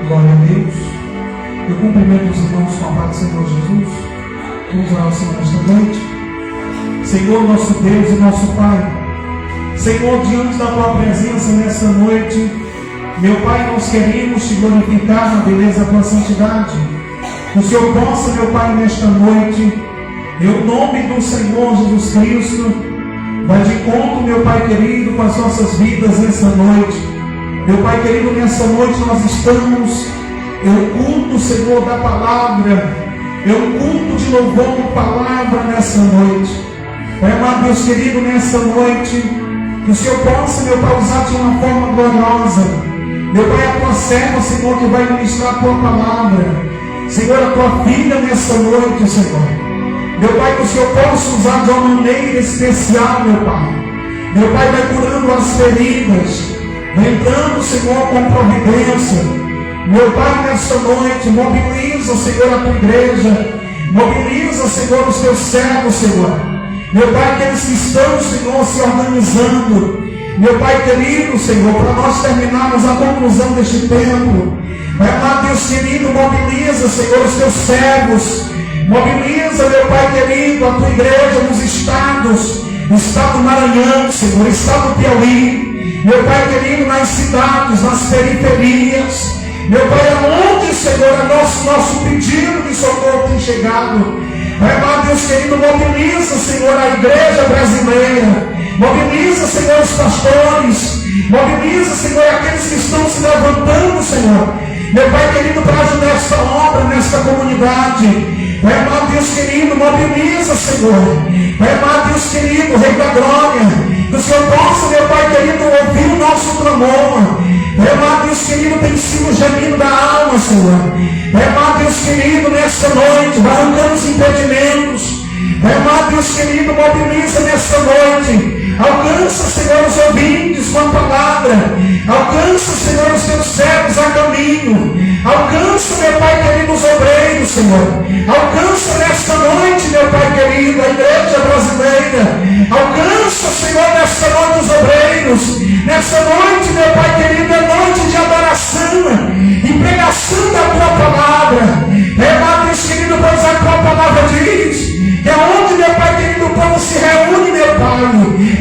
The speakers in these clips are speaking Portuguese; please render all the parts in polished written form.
Glória a Deus. Eu cumprimento os irmãos com a paz do Senhor Jesus. Vamos orar ao Senhor nesta noite. Senhor, nosso Deus e nosso Pai, Senhor, diante da Tua presença nesta noite, meu Pai, nós queremos Te glorificar na beleza da Tua santidade. Que o Senhor possa, meu Pai, nesta noite, em nome do Senhor Jesus Cristo, vai de encontro, meu Pai querido, com as nossas vidas nesta noite. Meu Pai querido, nessa noite nós estamos em um culto, Senhor, da palavra, em um culto de louvor, palavra nessa noite. Pai amado, Deus querido, nessa noite, que o Senhor possa, meu Pai, usar de uma forma gloriosa. Meu Pai, a Tua serva, Senhor, que vai ministrar a Tua palavra. Senhor, a Tua filha nessa noite, Senhor. Meu Pai, que o Senhor possa usar de uma maneira especial, meu Pai. Meu Pai, vai curando as feridas. Vai entrando, Senhor, com providência. Meu Pai, nesta noite, mobiliza, Senhor, a Tua igreja. Mobiliza, Senhor, os Teus servos, Senhor. Meu Pai, aqueles que estão, Senhor, se organizando. Meu Pai querido, Senhor, para nós terminarmos a conclusão deste tempo. Vai lá, Deus querido, mobiliza, Senhor, os Teus servos. Mobiliza, meu Pai querido, a Tua igreja nos estados. No estado do Maranhão, Senhor, no estado do Piauí. Meu Pai querido, nas cidades, nas periferias. Meu Pai, aonde, Senhor, é nosso pedido de socorro tem chegado. Vai lá, Deus querido, mobiliza, Senhor, a igreja brasileira. Mobiliza, Senhor, os pastores. Mobiliza, Senhor, aqueles que estão se levantando, Senhor. Meu Pai querido, para ajudar esta obra, nesta comunidade. Vai lá, Deus querido, mobiliza, Senhor. Vai lá, Deus querido, Rei da Glória. Que o Senhor possa, meu Pai querido, ouvir o nosso clamor. Vai lá, Deus querido, tem sido o gemido da alma, Senhor. Vai lá, Deus querido, nesta noite, vai arrancando os impedimentos. Vai lá, Deus querido, mobiliza nesta noite. Alcança, Senhor, os ouvintes com a palavra. Alcança, Senhor, os Teus servos a caminho. Alcança, meu Pai querido, os obreiros, Senhor. Alcança nesta noite, meu Pai querido, a igreja brasileira. Alcança, Senhor, nesta noite os obreiros. Nesta noite, meu Pai querido, é noite de adoração e pregação da Tua palavra. É lá, Deus querido, pois a Tua palavra diz que aonde, meu Pai querido, o povo se reúne, meu Pai,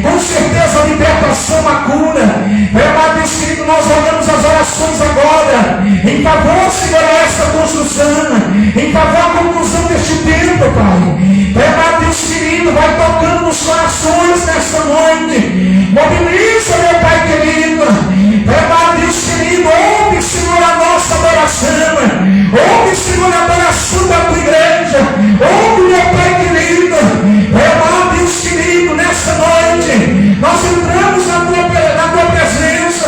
com certeza a libertação, a cura. É lá, Deus querido, nós olhamos as orações agora, em favor, Senhor, a esta construção, em favor da conclusão deste tempo, Pai. É lá, Deus querido, vai tocando nos corações nesta noite. Mobiliza, meu Pai querido. É lá, Deus querido, ouve, Senhor, a nossa adoração. Ouve, Senhor, a adoração da Tua igreja. Ouve, meu Pai querido. É lá, Deus querido, nesta noite nós entramos na tua presença,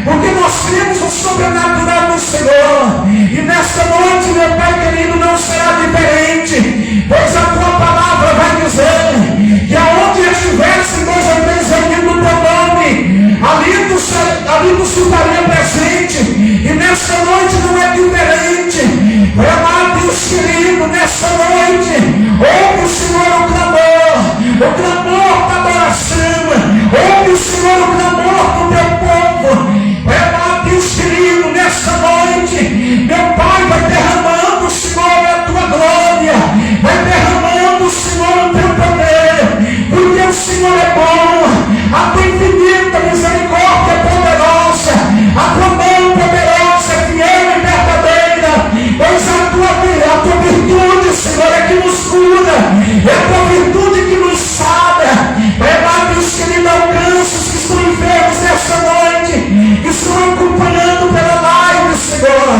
porque nós temos o sobrenatural do Senhor. E nesta noite, meu Pai querido, não será diferente, pois a Tua palavra vai dizer que aonde estivessem dois ou três reunidos no Teu nome, ali tu estaria presente. E nesta noite não é diferente. É lá, Deus querido, nesta noite ouve, Senhor, o clamor da adoração. Ouve, Senhor, o clamor do Teu povo. É lá, Deus querido, nesta noite, meu Pai, vai derramando, Senhor, a Tua glória. Vai derramando, Senhor, o Teu poder. Porque o Senhor é bom. A Tua infinita misericórdia é poderosa. A Tua mão poderosa é fiel e verdadeira. Pois a Tua virtude, Senhor, é que nos cura. É a Tua virtude que nos sara. É lá, Deus querido, alcança os que estão enfermos nesta noite, que estão acompanhando pela live, Senhor.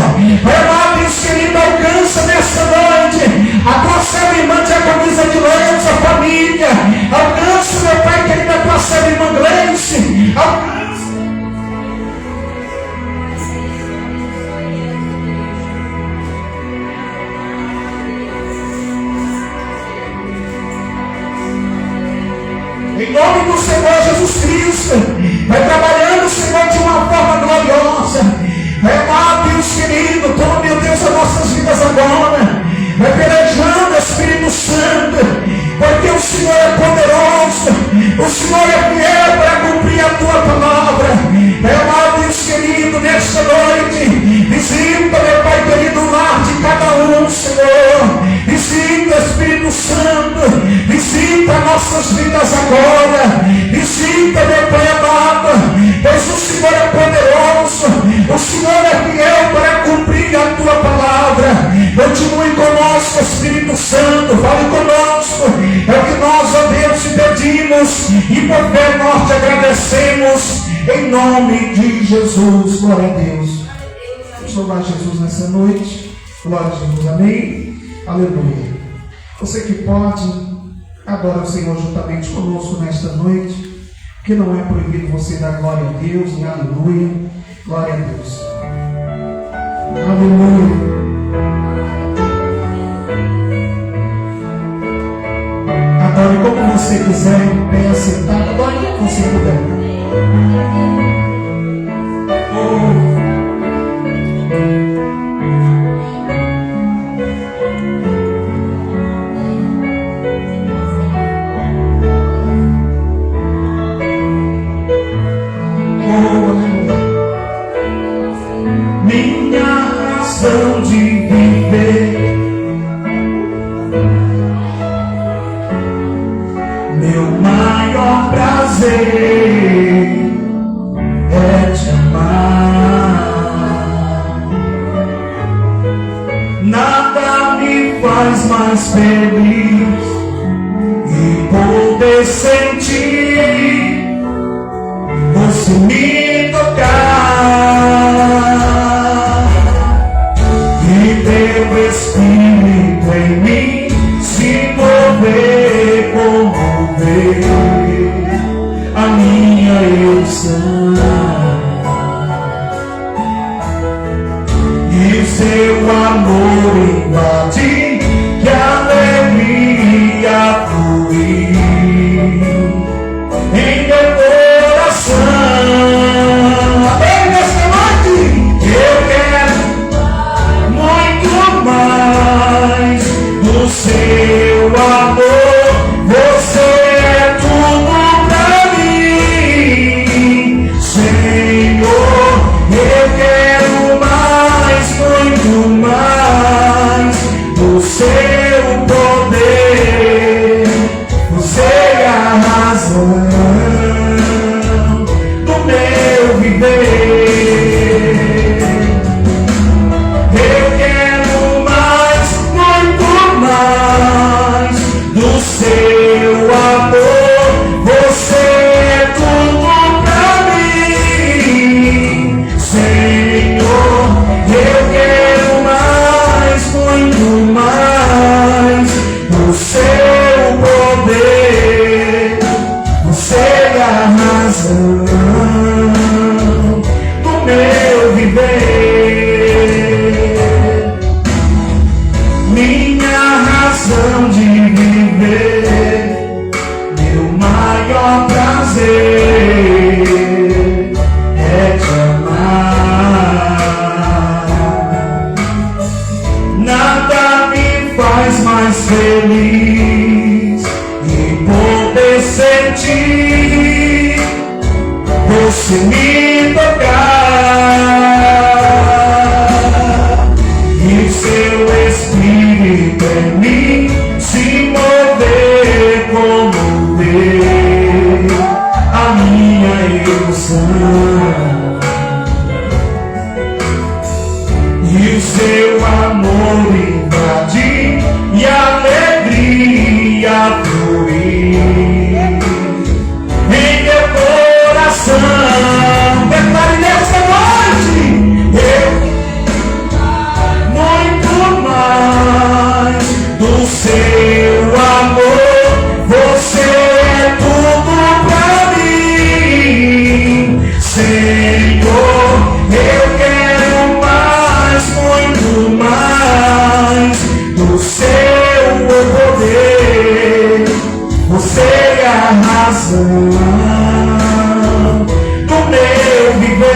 e por fé nós te agradecemos em nome de Jesus. Glória a Deus. Vamos louvar Jesus nessa noite. Glória a Jesus, amém. Aleluia. Você que pode, adora o Senhor juntamente conosco nesta noite, que não é proibido você dar glória a Deus e aleluia. Glória a Deus. Aleluia. Adore como você quiser, em pé, sentado, adore como você puder. Oh. De viver, meu maior prazer é te amar. Nada me faz mais feliz e poder sentir você me tocar. Teu Espírito em mim se mover, comover a minha emoção, e o seu amor invadir, que alegria fluir em meu coração. Amém, nesta noite eu quero mais do seu amor, você é tudo pra mim, Senhor. Eu quero mais, muito mais do seu poder, você é a razão do meu viver. Do seu amor, você é tudo pra mim, Senhor. Eu quero mais, muito mais do seu poder, você é a razão do meu viver, minha razão de viver, meu maior prazer é te amar. Nada me faz mais feliz e poder sentir você me tocar, e seu Espírito em mim se mover, comover a minha emoção, e o seu amor invadir, e a alegria fluir em meu coração. Declare nesta noite, eu muito mais do seu amor, você é tudo pra mim, Senhor. Eu quero mais, muito mais do seu poder, você é a razão do meu viver.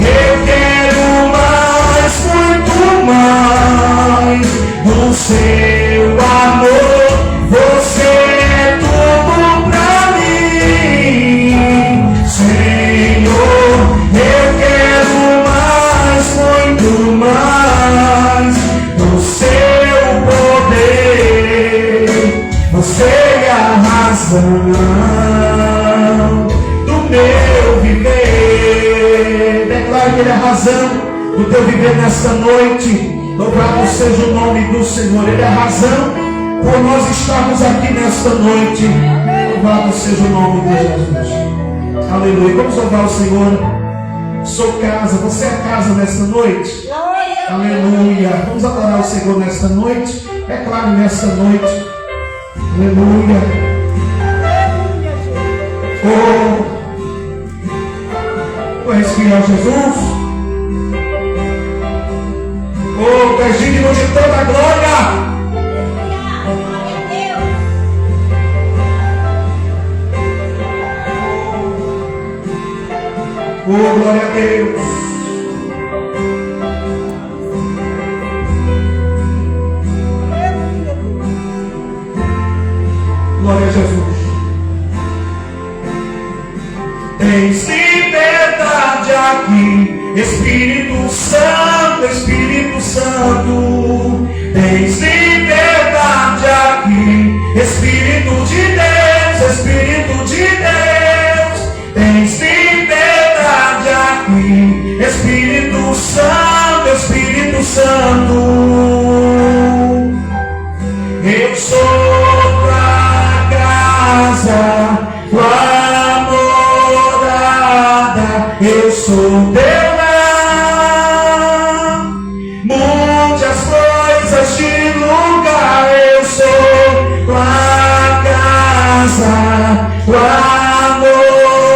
Eu quero mais, muito mais do seu amor, você é tudo pra mim, Senhor. Eu quero mais, muito mais do seu poder, você é a razão do meu viver. Declare que Ele é a razão do teu viver nesta noite. Louvado seja o nome do Senhor. Ele é a razão por nós estarmos aqui nesta noite. Louvado seja o nome de Jesus. Aleluia. Vamos louvar o Senhor. Sou casa, você é casa nesta noite? Aleluia. Vamos adorar o Senhor nesta noite. É claro, nesta noite. Aleluia. Oh, és fiel, Jesus. Oh, tu és digno de toda a glória. Oh, glória a Deus. Glória a Jesus. Tens liberdade aqui, Espírito Santo, Espírito Santo. Tens liberdade aqui, Espírito de Deus, Espírito de Deus. Tens liberdade aqui, Espírito Santo, Espírito Santo. Eu sou tua casa, tua morada, eu sou teu lar. Mude as coisas de lugar, eu sou tua casa, tua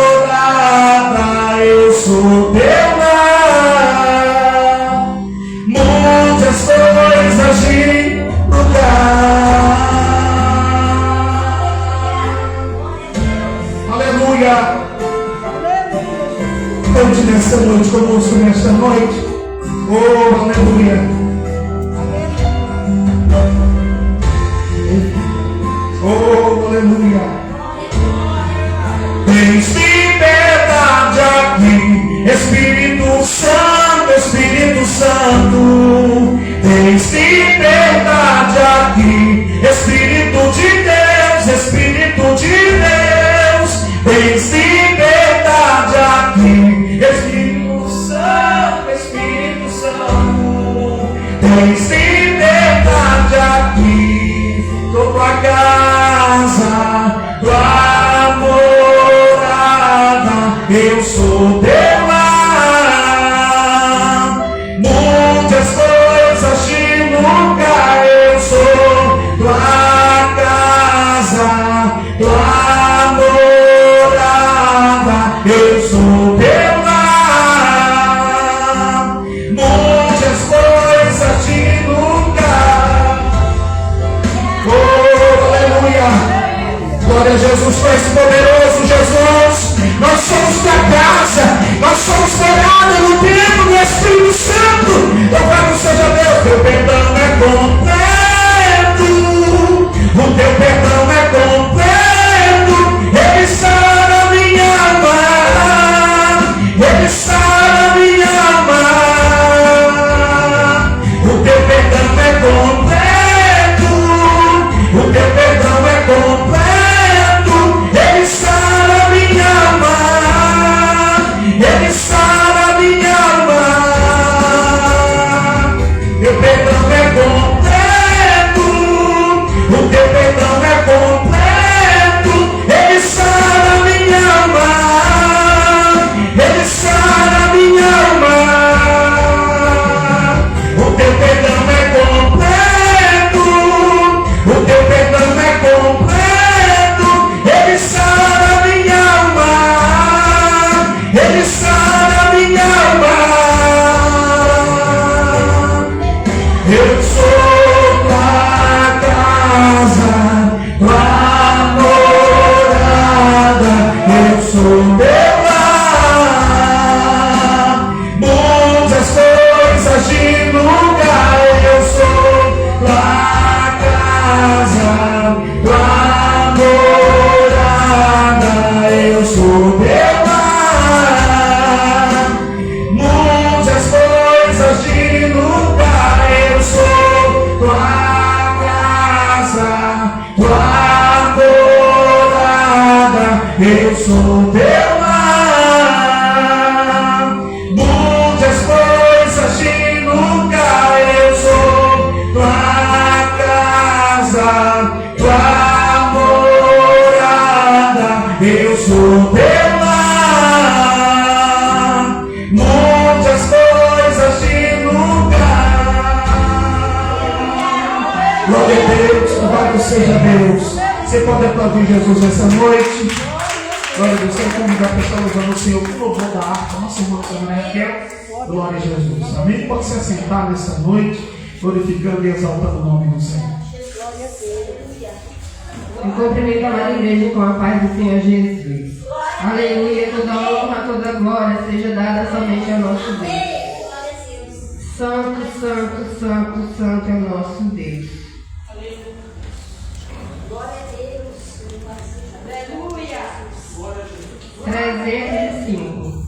morada, eu sou teu lar. Mude as coisas de lugar. Aleluia. Cante nesta noite conosco, nesta noite. Oh, aleluia. Oh, aleluia. Tens liberdade aqui, Espírito Santo, Espírito Santo. Tens liberdade aqui, Espírito de Deus, Espírito de Deus. Tens liberdade aqui, Espírito Santo, Espírito Santo. Tens liberdade aqui, tua casa, tua morada, eu sou teu lar. Mude as coisas de lugar, eu sou tua casa, tua morada, eu sou teu lar. Mude as coisas de lugar. Oh, aleluia. Glória a Jesus, tu és poderoso, Jesus. Nós somos da casa, nós somos morada no templo do Espírito Santo. Louvado seja Deus, teu perdão é completo. O teu perdão é completo. Ele sara minha alma. Ele sara minha alma. O teu perdão é completo. O teu perdão é completo. Ele sara minha alma. Ele sara minha alma. Teu perdão é completo. O teu perdão é completo. Ele sara minha alma. Ele sara minha alma. O teu perdão é completo. O teu perdão é completo. Ele sara minha alma. Ele sara minha alma. Eu sou tua casa, tua morada, eu sou teu lar. Mude as coisas de lugar, eu sou tua casa, tua morada, eu sou teu lar. Mude as coisas de lugar, eu sou tua casa, tua morada, eu sou teu lar. Mude as coisas de lugar, eu sou tua casa, Glória a Deus, louvado seja Deus. Você pode aplaudir Jesus essa noite. Glória a Deus, quero convidar a pessoa louvando o Senhor com louvor da harpa, nossa irmã Raquel. Glória a Jesus. Amém? Pode se assentar nessa noite, glorificando e exaltando o nome do Senhor. Eu cumprimento a amada igreja com a paz do Senhor Jesus. Aleluia, toda honra, toda glória seja dada somente ao nosso Deus. Santo, santo, santo, santo é o nosso Deus. Glória a Deus. Aleluia. 305.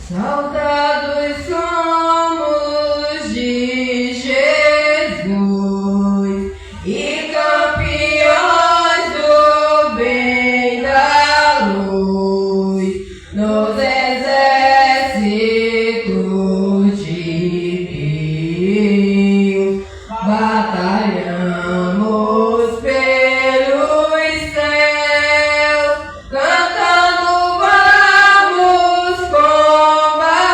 Soldados somos de Jesus e campeões do bem da luz nos exércitos de Deus. Batalhamos pelos céus, cantando vamos combater.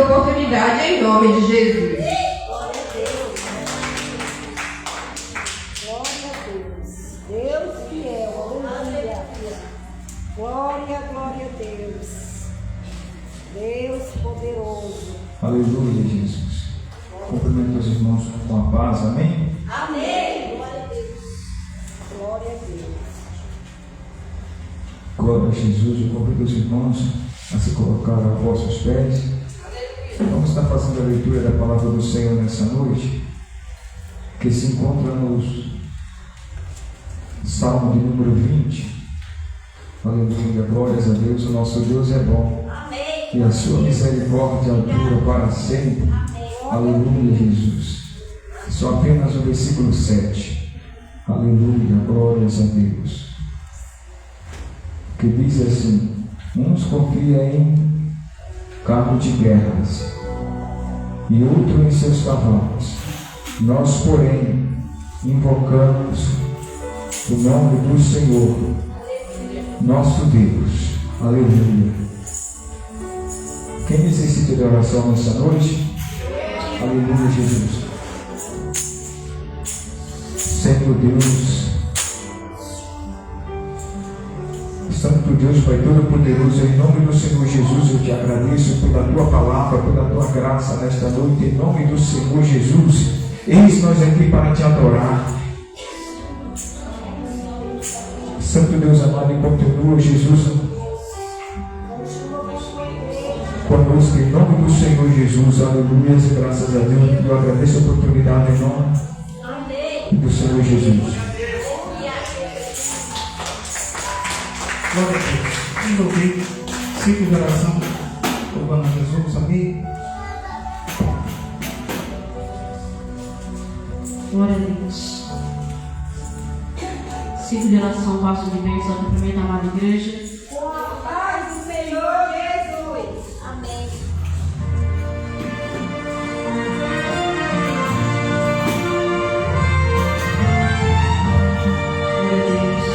oportunidade em nome de Jesus. Glória a Deus. Glória a Deus. Deus fiel. Aleluia. Glória, glória a Deus. Deus poderoso. Aleluia, Jesus. Cumprimento os irmãos com a paz, amém? Amém. Glória a Deus. Glória a Deus. Glória a Jesus. Eu convido os irmãos a se colocar a vossos pés. Vamos estar fazendo a leitura da palavra do Senhor nessa noite, que se encontra no Salmo de número 20. Aleluia, glórias a Deus. O nosso Deus é bom. Amém. E a sua misericórdia dura para sempre. Aleluia, Jesus. Só apenas o versículo 7. Aleluia, glórias a Deus. Que diz assim: uns confiam em carro de guerras e outro em seus cavalos. Nós, porém, invocamos o nome do Senhor, nosso Deus. Aleluia. Quem necessita de oração nessa noite? Aleluia, Jesus. Senhor Deus, Santo Deus, Pai Todo-Poderoso, em nome do Senhor Jesus, eu te agradeço pela tua palavra, pela tua graça nesta noite, em nome do Senhor Jesus. Eis nós aqui para te adorar. Santo Deus amado, e continua, Jesus, conosco, em nome do Senhor Jesus. Aleluia, e graças a Deus. Eu agradeço a oportunidade em nome do Senhor Jesus. Glória a Deus. Vamos ouvir ciclo de oração, louvando a Jesus, amém? Glória a Deus. Ciclo de oração, passo de bênção da primeira amada igreja. Com a paz do Senhor Jesus. Amém. Glória a Deus.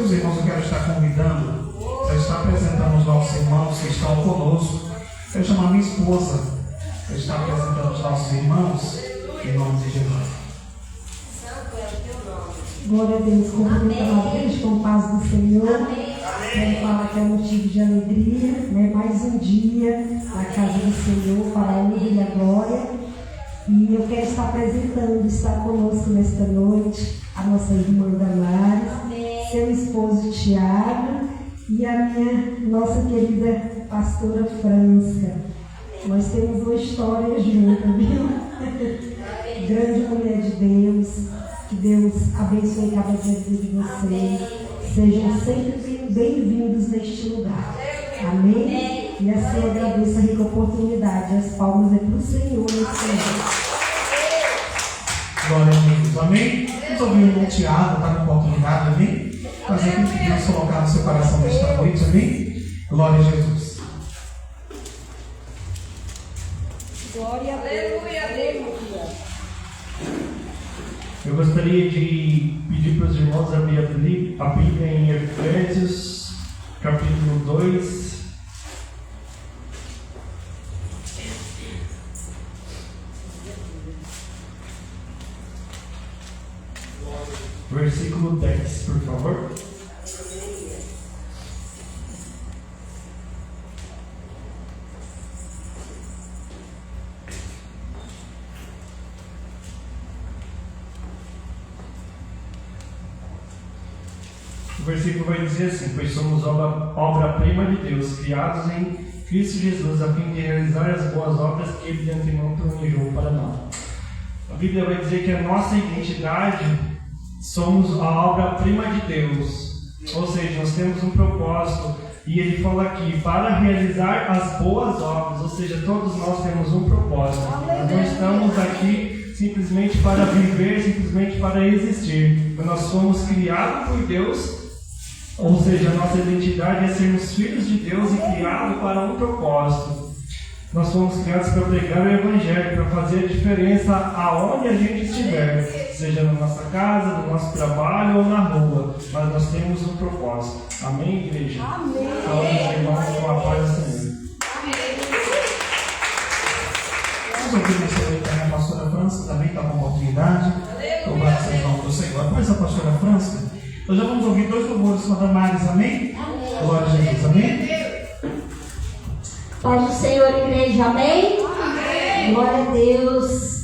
meus irmãos, eu quero estar convidando, já está apresentando os nossos irmãos que estão conosco. Quero chamar minha esposa, já está apresentando os nossos irmãos, em nome de Jesus. Glória a Deus, cumprimento a Deus com paz do Senhor. Quero falar que é motivo de alegria, né? Mais um dia na casa do Senhor para a honra e a glória. E eu quero estar apresentando, estar conosco nesta noite, a nossa irmã Damares, seu esposo Tiago e a nossa querida pastora França. Nós temos uma história junta, viu? Grande mulher de Deus. Que Deus abençoe cada dia de vocês. Sejam sempre bem-vindos neste lugar. Amém? E assim eu agradeço a rica oportunidade. As palmas é para o Senhor nesse Senhor. Glória a Deus. Amém? Vamos ouvir o irmão Tiago, está na oportunidade, amém? Fazer aquilo que Deus colocar no seu coração nesta noite, amém? Glória a Jesus. Glória a Deus. Aleluia. Eu gostaria de pedir para os irmãos abrir a Bíblia em Efésios, capítulo 2. Versículo 10, por favor. O versículo vai dizer assim: pois somos obra-prima de Deus, criados em Cristo Jesus, a fim de realizar as boas obras que Ele de antemão planejou para nós. A Bíblia vai dizer que a nossa identidade, somos a obra-prima de Deus, ou seja, nós temos um propósito, e Ele fala aqui, para realizar as boas obras, ou seja, todos nós temos um propósito. Nós não estamos aqui simplesmente para viver, simplesmente para existir, mas nós fomos criados por Deus. Ou seja, a nossa identidade é sermos filhos de Deus e criados para um propósito. Nós fomos criados para pregar o Evangelho, para fazer a diferença aonde a gente estiver, seja na nossa casa, no nosso trabalho ou na rua, mas nós temos um propósito. Amém, igreja? Amém. Falamos, irmãos, com a paz do Senhor. Vamos ouvir nessa noite também a pastora França, também está com oportunidade. Louvado seja o nome do Senhor. Após a pastora França, nós já vamos ouvir 2 louvores com a Damares, amém? Glória a Jesus, amém? Paz do Senhor, igreja, amém? Amém? Glória a Deus.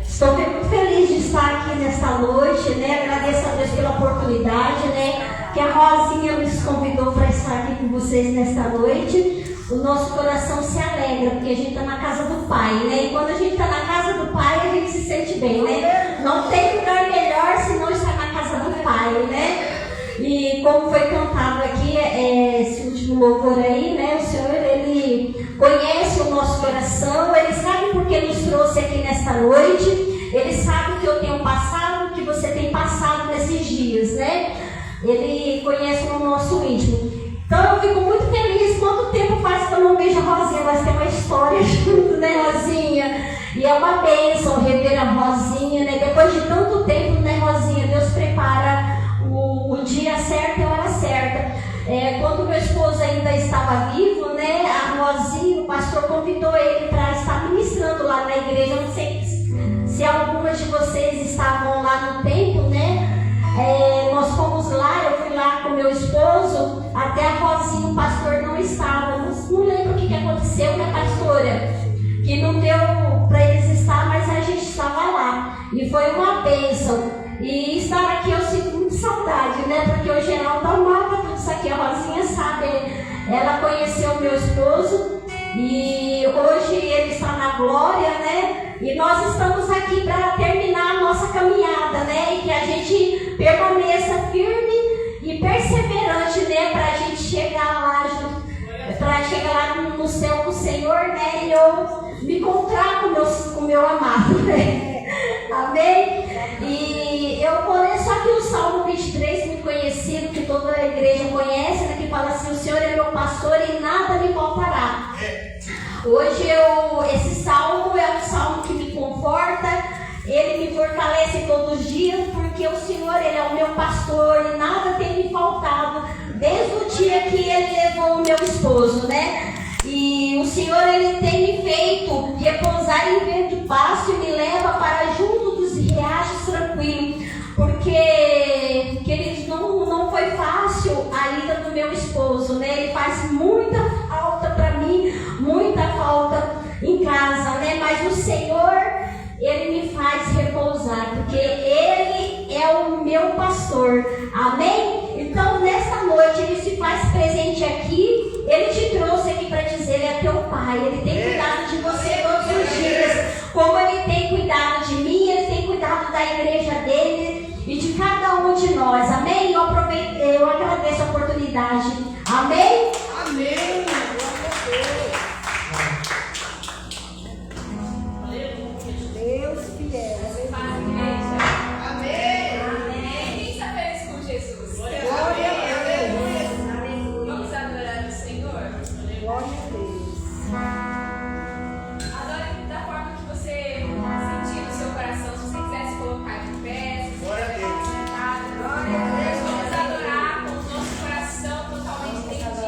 Estou muito feliz de estar aqui nesta noite, né? Agradeço a Deus pela oportunidade, né? Que a Rosinha nos convidou para estar aqui com vocês nesta noite. O nosso coração se alegra, porque a gente está na casa do Pai, né? E quando a gente está na casa do Pai, a gente se sente bem, né? Não tem lugar melhor se não estar na casa do Pai, né? E como foi cantado aqui, esse último louvor aí, né? O Senhor, Ele conhece o nosso coração, Ele sabe por que nos trouxe aqui nesta noite, Ele sabe o que eu tenho passado, o que você tem passado nesses dias, né? Ele conhece o nosso íntimo. Então eu fico muito feliz. Quanto tempo faz que eu não vejo a Rosinha? Nós temos uma história junto, né, Rosinha? E é uma bênção rever a Rosinha, né? Depois de tanto tempo, né, Rosinha? Deus prepara o dia certo e a hora certa. Quando meu esposo ainda estava vivo, né, a Rosinha, o pastor convidou ele para estar ministrando lá na igreja. Eu não sei se algumas de vocês estavam lá no templo, né? Nós fomos lá, eu fui lá com meu esposo, até a Rosinha, o pastor não estava. Não lembro o que aconteceu, né, pastora? Que não deu para eles estar, mas a gente estava lá. E foi uma bênção. E estar aqui eu sinto muita saudade, né? Porque o Geraldo amava tudo isso aqui, a Rosinha sabe. Ela conheceu o meu esposo e hoje ele está na glória, né? E nós estamos aqui para terminar a nossa caminhada, né? E que a gente permaneça firme e perseverante, né? Para a gente chegar lá, no céu com o Senhor, né? E eu me encontrar com o meu amado, né? Amém? E eu vou ler só aqui o Salmo 23, muito conhecido, que toda a igreja conhece, né? Que fala assim: o Senhor é meu pastor e nada me faltará. Hoje esse salmo é um salmo que me conforta, ele me fortalece todos os dias, porque o Senhor, Ele é o meu pastor e nada tem me faltado. meu esposo, né? E o Senhor, Ele tem me feito repousar em verde pasto e me leva para junto dos riachos tranquilos, porque, queridos, não foi fácil a ida do meu esposo, né? Ele faz muita falta para mim, muita falta em casa, né? Mas o Senhor, Ele me faz repousar, porque Ele é o meu pastor, amém? Então, nesta noite, Ele se faz presente aqui. Ele te trouxe aqui para dizer, Ele é teu pai, Ele tem cuidado de você todos os dias, como Ele tem cuidado de mim, Ele tem cuidado da igreja dele e de cada um de nós, amém? Eu agradeço a oportunidade, amém? Amém. Deus fiel. Amém. Quem está feliz com Jesus? Glória a Deus. Vamos adorar o Senhor? Glória a Deus. Adore da forma que você sentir no seu coração. Se você quiser se colocar de pé, se você quiser ficar sentado. Vamos adorar com o nosso coração totalmente rendido.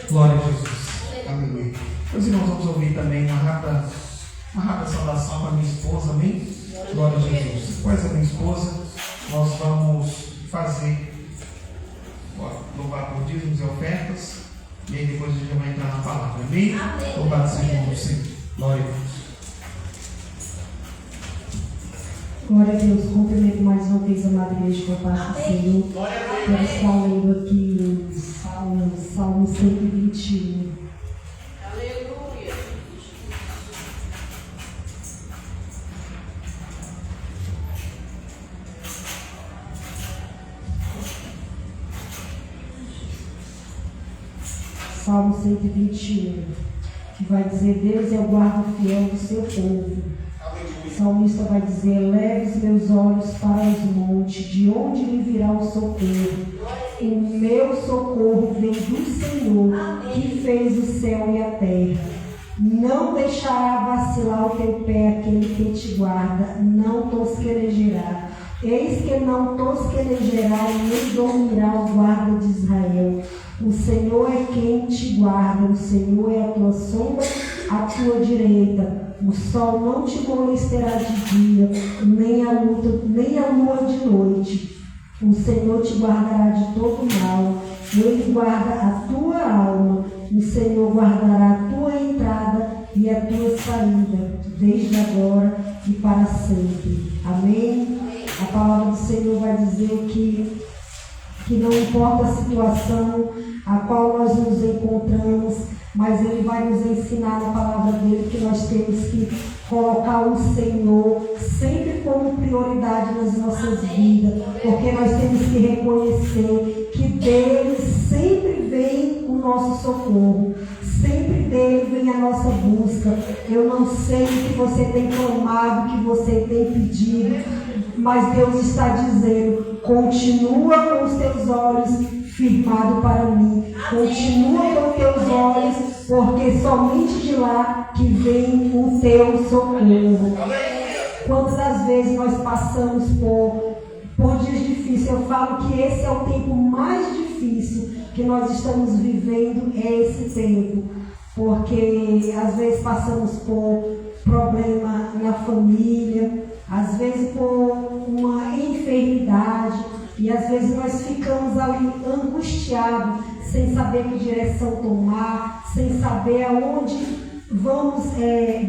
Glória a Jesus. Aleluia. Meus irmãos, vamos ouvir também uma rápida saudação para minha esposa, amém? Glória a Jesus. Depois a minha esposa, nós vamos fazer louvar por dízimos e ofertas, e aí depois a gente vai entrar na palavra, amém? Louvado seja o nome do Senhor. Glória a Deus. Glória a Deus, cumprimento mais uma vez a amada igreja com a paz do Senhor. Quero estar lendo aqui o Salmo 121. Aleluia. Salmo 121, que vai dizer: Deus é o guarda fiel do seu povo. O salmista vai dizer: eleve os meus olhos para os montes, de onde me virá o socorro? O meu socorro vem do Senhor, que fez o céu e a terra. Não deixará vacilar o teu pé aquele que te guarda, não tosquelejará. Eis que não tosquelejará e nem dormirá o guarda de Israel. O Senhor é quem te guarda, o Senhor é a tua sombra, à tua direita. O sol não te molestará de dia, nem a lua de noite. O Senhor te guardará de todo mal, Ele guarda a tua alma. O Senhor guardará a tua entrada e a tua saída, desde agora e para sempre. Amém? A palavra do Senhor vai dizer que não importa a situação a qual nós nos encontramos, mas Ele vai nos ensinar na palavra dele que nós temos que colocar o Senhor sempre como prioridade nas nossas vidas, porque nós temos que reconhecer que dele sempre vem o nosso socorro, sempre dele vem a nossa busca. Eu não sei o que você tem clamado, o que você tem pedido, mas Deus está dizendo: continua com os teus olhos firmado para mim, continua com os teus olhos, porque somente de lá que vem o teu socorro. Quantas das vezes nós passamos por dias difíceis? Eu falo que esse é o tempo mais difícil que nós estamos vivendo, é esse tempo, porque às vezes passamos por problema na família, às vezes por uma enfermidade, e às vezes nós ficamos ali angustiados, sem saber que direção tomar, sem saber aonde vamos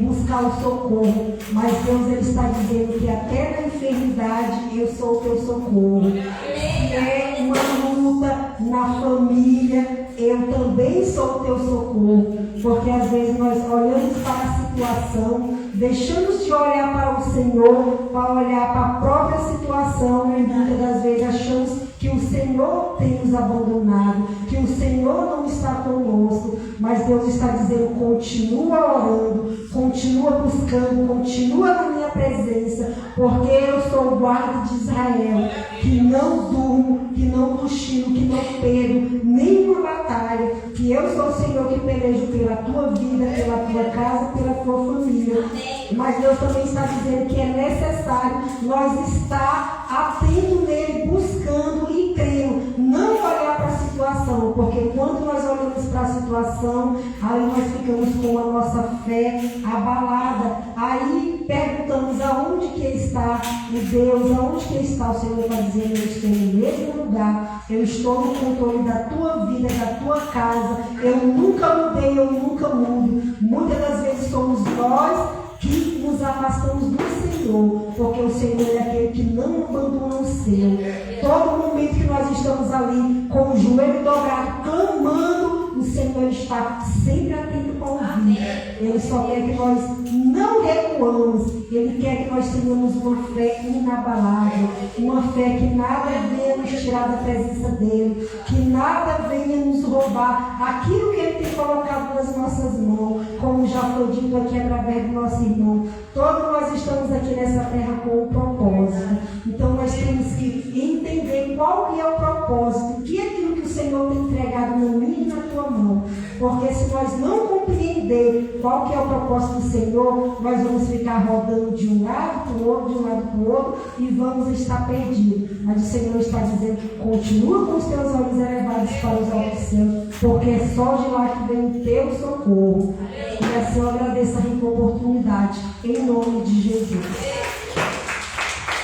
buscar o socorro. Mas Deus ele está dizendo que até na enfermidade eu sou o teu socorro. Se é uma luta na família, eu também sou o teu socorro. Porque às vezes nós olhamos para a situação, deixamos de olhar para o Senhor, para olhar para a própria situação, e muitas das vezes achamos que o Senhor tem nos abandonado, que o Senhor não está conosco. Mas Deus está dizendo: continua orando, continua buscando, continua na minha presença, porque eu sou o guarda de Israel, que não durmo, que não cochilo, que não perdo nenhuma batalha, que eu sou o Senhor que pelejo pela tua vida, pela tua casa, pela tua família. Mas Deus também está dizendo que é necessário nós estar atento nele, buscando e crendo, não olhar para a situação, porque quando nós olhamos para a situação, aí nós ficamos com a nossa fé abalada, aí perguntamos aonde que está o Deus, aonde que está o Senhor. Está dizendo: eu estou no mesmo lugar, eu estou no controle da tua vida, da tua casa, eu nunca mudei, eu nunca mudo. Muitas das vezes somos nós que nos afastamos do Senhor, porque o Senhor é aquele que não abandona o seu. Todo momento que nós estamos ali com o joelho dobrado, clamando, o Senhor está sempre atento para ouvir. Ele só quer que nós não reconheçamos anos, Ele quer que nós tenhamos uma fé inabalável, uma fé que nada venha nos tirar da presença dEle, que nada venha nos roubar aquilo que Ele tem colocado nas nossas mãos, como já foi dito aqui através do nosso irmão. Todos nós estamos aqui nessa terra com um propósito, então nós temos que entender qual que é o propósito, que é aquilo que o Senhor tem entregado na minha e na tua mão, porque se nós não compreender qual que é o propósito do Senhor, nós vamos ficar rodando de um lado para o outro, de um lado para o outro, e vamos estar perdidos. Mas o Senhor está dizendo: continua com os teus olhos elevados para os altos céus, porque é só de lá que vem o teu socorro. E assim eu agradeço a rica oportunidade, em nome de Jesus.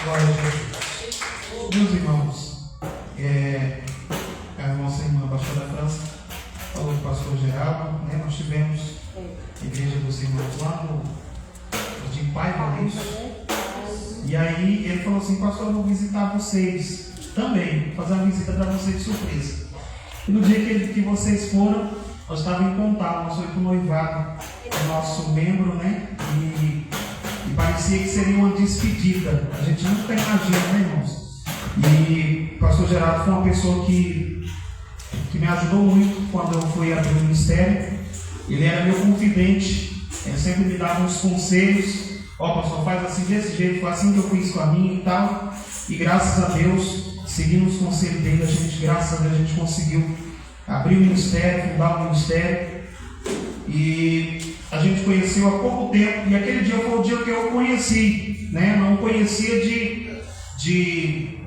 Glória a Jesus. Meus irmãos, a nossa irmã pastora França falou do pastor Geraldo, né? Nós tivemos a igreja dos irmãos lá no de Paiva, é isso? E aí ele falou assim: pastor, eu vou visitar vocês também, fazer uma visita para vocês de surpresa. E no dia que vocês foram, nós estávamos em contato, nós fomos para o noivado do nosso membro, né? E parecia que seria uma despedida. A gente nunca imagina, né, irmãos? E o pastor Geraldo foi uma pessoa que me ajudou muito quando eu fui abrir o ministério. Ele era meu confidente, ele sempre me dava uns conselhos: ó, pastor, faz assim desse jeito, foi assim que eu fiz com a minha e tal. E graças a Deus, seguindo os conselhos dele, graças a Deus, a gente conseguiu abrir o ministério, fundar o ministério. E a gente conheceu há pouco tempo, e aquele dia foi o dia que eu conheci, né? Não conhecia de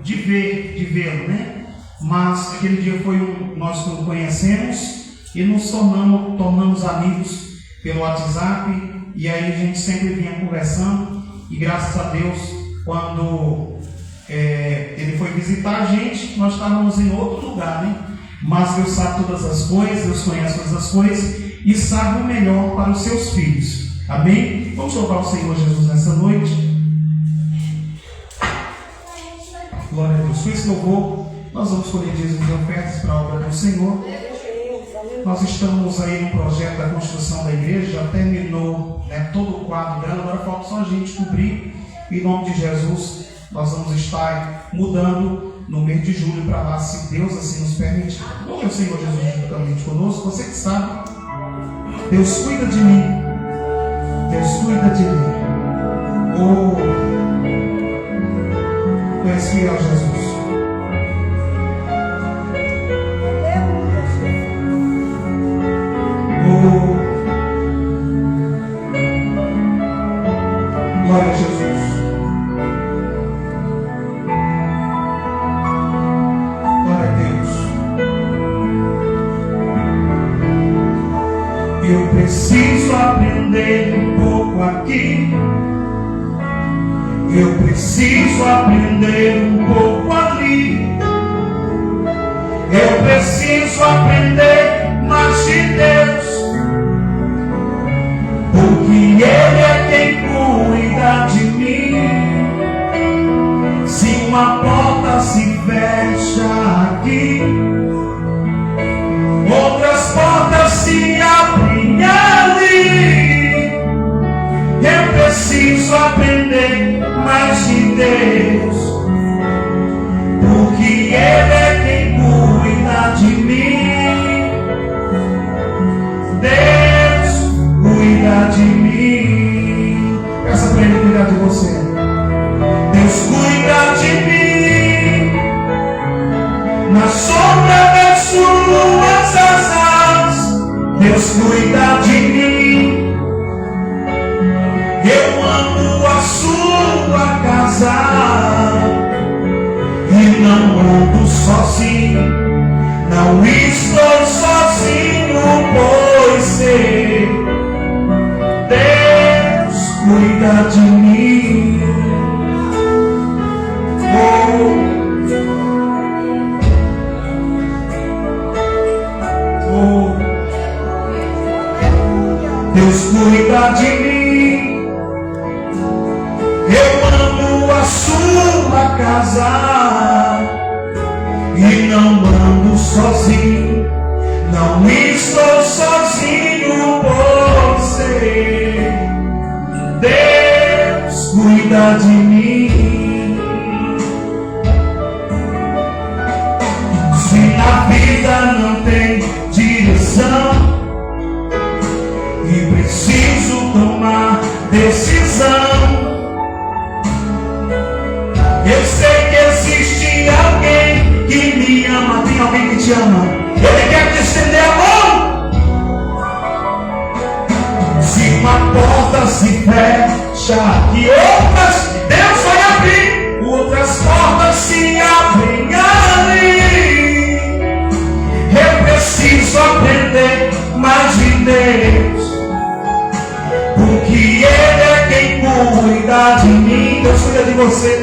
vê-lo, né? Mas aquele dia foi nós que o conhecemos e nos tornamos amigos pelo WhatsApp, e aí a gente sempre vinha conversando, e graças a Deus, quando ele foi visitar a gente, nós estávamos em outro lugar, né? Mas Deus sabe todas as coisas, Deus conhece todas as coisas e sabe o melhor para os seus filhos. Amém? Vamos louvar o Senhor Jesus nessa noite. Glória a Deus. Com esse louvor, nós vamos escolher dízimos e ofertas para a obra do Senhor. Nós estamos aí no projeto da construção da igreja, já terminou, né, todo o quadro dela, agora falta só a gente cobrir. Em nome de Jesus, nós vamos estar mudando no mês de julho para lá, se Deus assim nos permitir. Louve o Senhor Jesus juntamente conosco. Você que sabe, Deus cuida de mim. Deus cuida de mim. Oh, Tu és fiel, Jesus. Oh, glória a Jesus. Eu preciso aprender um pouco aqui. Eu preciso aprender um pouco ali. Eu preciso aprender mais de Deus, porque Ele é quem cuida de mim. Se uma porta se fecha aqui, outras portas se abrem ali. Eu preciso aprender mais de Deus, porque Ele é quem cuida de mim. Deus cuida de mim. Peça para Ele cuidar de você. Deus cuida de mim na sombra das suas asas. Deus cuida de mim. Eu amo a sua casa e não ando sozinho. Não estou sozinho, pois sei, Deus cuida de mim. Deus cuida de mim. Eu amo a sua casa e não ando sozinho. Não estou sozinho, pois sei, Deus Eu sei que existe alguém que me ama. Tem alguém que te ama? Ele quer te estender a mão. Se uma porta se fecha e outras Deus vai abrir, outras portas se abrem ali. Eu preciso aprender mais de Deus, porque Ele é quem cuida de mim. Deus cuida de você.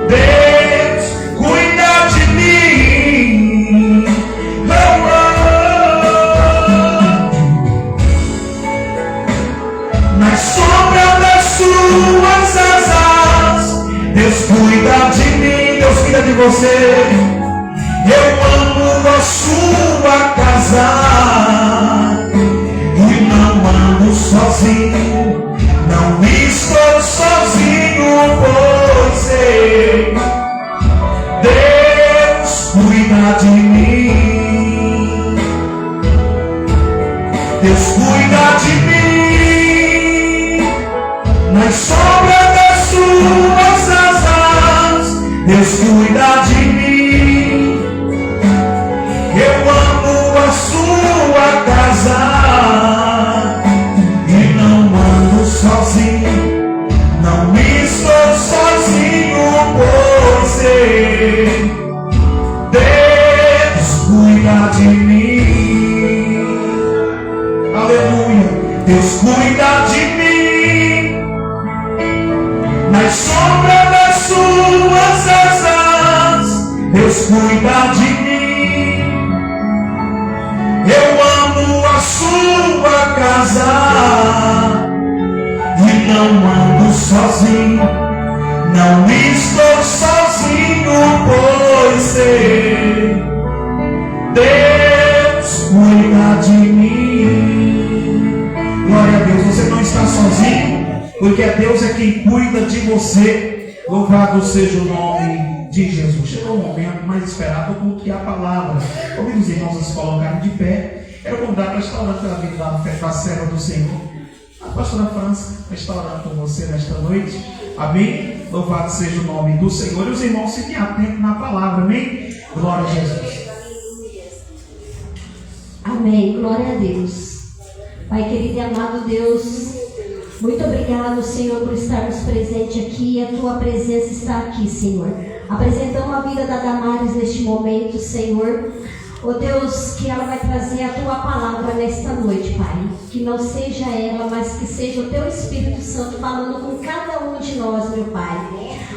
Deus cuida de mim. Oh, oh. Na sombra das suas asas, Deus cuida de mim. Deus cuida de você. Eu amo a sua casa e não ando sozinho, não estou sozinho, pois sei, Deus cuida de mim. Deus cuida de mim. Nas sombras das suas asas, Deus cuida de mim. Eu amo a sua casa e não ando sozinho, não estou sozinho, pois sei, Deus cuida de mim. Aleluia. Deus cuida de mim. Nas sombras das suas asas, Deus cuida de mim. Eu amo a sua casa e não ando sozinho, não estou sozinho, pois sei, Deus cuida de mim. Glória a Deus, você não está sozinho, porque Deus é quem cuida de você. Louvado seja o nome de Jesus. Chegou o momento mais esperado do culto, que é a palavra. Convido os irmãos a se colocarem de pé. Quero convidar para estar orando pela vida da serva do Senhor, a pastora França, para estar orando com você nesta noite. Amém? Louvado seja o nome do Senhor. E os irmãos fiquem atentos na palavra. Amém? Glória a Jesus. Amém. Glória a Deus. Pai querido e amado Deus, muito obrigado, Senhor, por estarmos presentes aqui. A tua presença está aqui, Senhor. Apresentamos a vida da Damares neste momento, Senhor. Oh Deus, que ela vai trazer a tua palavra nesta noite, Pai. Que não seja ela, mas que seja o teu Espírito Santo falando com cada um de nós, meu Pai.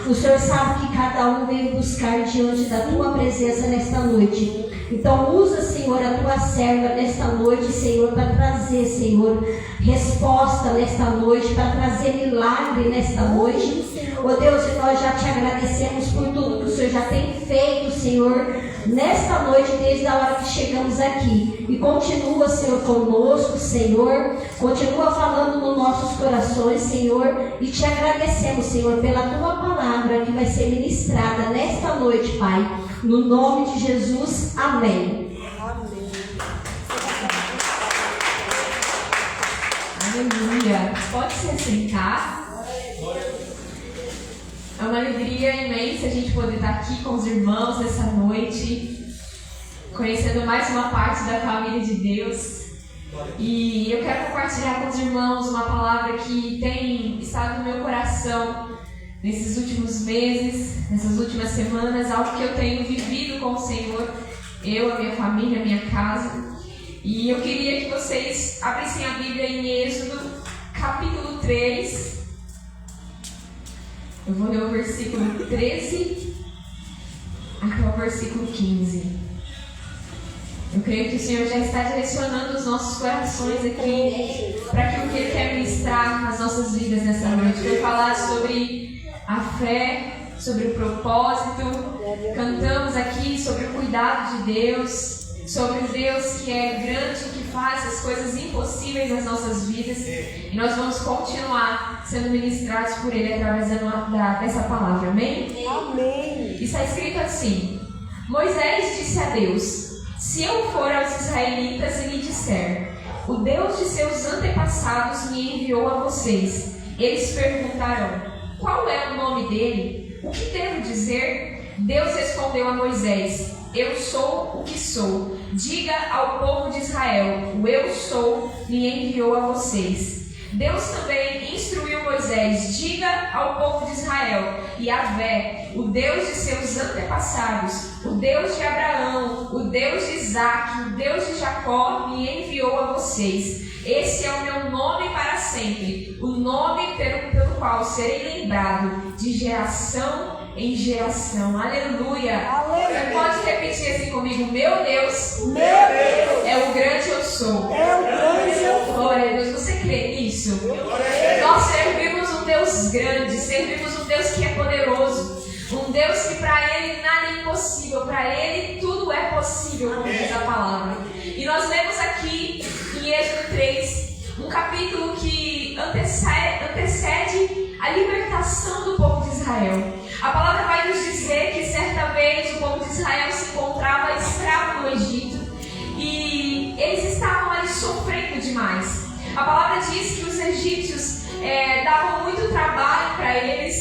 O Senhor sabe que cada um veio buscar diante da tua presença nesta noite. Então usa, Senhor, a tua serva nesta noite, Senhor, para trazer, Senhor, resposta nesta noite, para trazer milagre nesta noite. Oh Deus, e nós já te agradecemos por tudo que o Senhor já tem feito, Senhor, nesta noite, desde a hora que chegamos aqui. E continua, Senhor, conosco, Senhor. Continua falando nos nossos corações, Senhor. E te agradecemos, Senhor, pela tua palavra que vai ser ministrada nesta noite, Pai. No nome de Jesus, amém. Aleluia. Pode se sentar. É uma alegria imensa a gente poder estar aqui com os irmãos nessa noite, conhecendo mais uma parte da família de Deus. E eu quero compartilhar com os irmãos uma palavra que tem estado no meu coração nesses últimos meses, nessas últimas semanas, algo que eu tenho vivido com o Senhor, eu, a minha família, a minha casa. E eu queria que vocês abrissem a Bíblia em Êxodo, capítulo 3. Eu vou ler o versículo 13 até o versículo 15. Eu creio que o Senhor já está direcionando os nossos corações aqui para aquilo que Ele quer ministrar nas nossas vidas nessa noite. Quero falar sobre a fé, sobre o propósito. Cantamos aqui sobre o cuidado de Deus, sobre o Deus que é grande, que faz as coisas impossíveis nas nossas vidas. E nós vamos continuar sendo ministrados por Ele através dessa palavra. Amém? Amém. Está escrito assim: Moisés disse a Deus: se eu for aos israelitas e lhe disser, o Deus de seus antepassados me enviou a vocês, eles perguntarão: qual é o nome dele? O que devo dizer? Deus respondeu a Moisés: eu sou o que sou. Diga ao povo de Israel: o eu sou me enviou a vocês. Deus também instruiu Moisés: diga ao povo de Israel: Yahvé, o Deus de seus antepassados, o Deus de Abraão, o Deus de Isaque, o Deus de Jacó, me enviou a vocês. Esse é o meu nome para sempre, o nome pelo qual serei lembrado de geração em geração. Aleluia! Você pode repetir assim comigo: meu Deus, é o grande eu sou. Glória a Deus. Você crê nisso? Nós servimos um Deus grande, servimos um Deus que é poderoso, um Deus que para Ele nada é impossível, para Ele tudo é possível, como diz a palavra. E nós lemos aqui em Êxodo 3, um capítulo que antecede a libertação do povo de Israel. A palavra vai nos dizer que certa vez o povo de Israel se encontrava escravo no Egito e eles estavam ali sofrendo demais. A palavra diz que os egípcios davam muito trabalho para eles,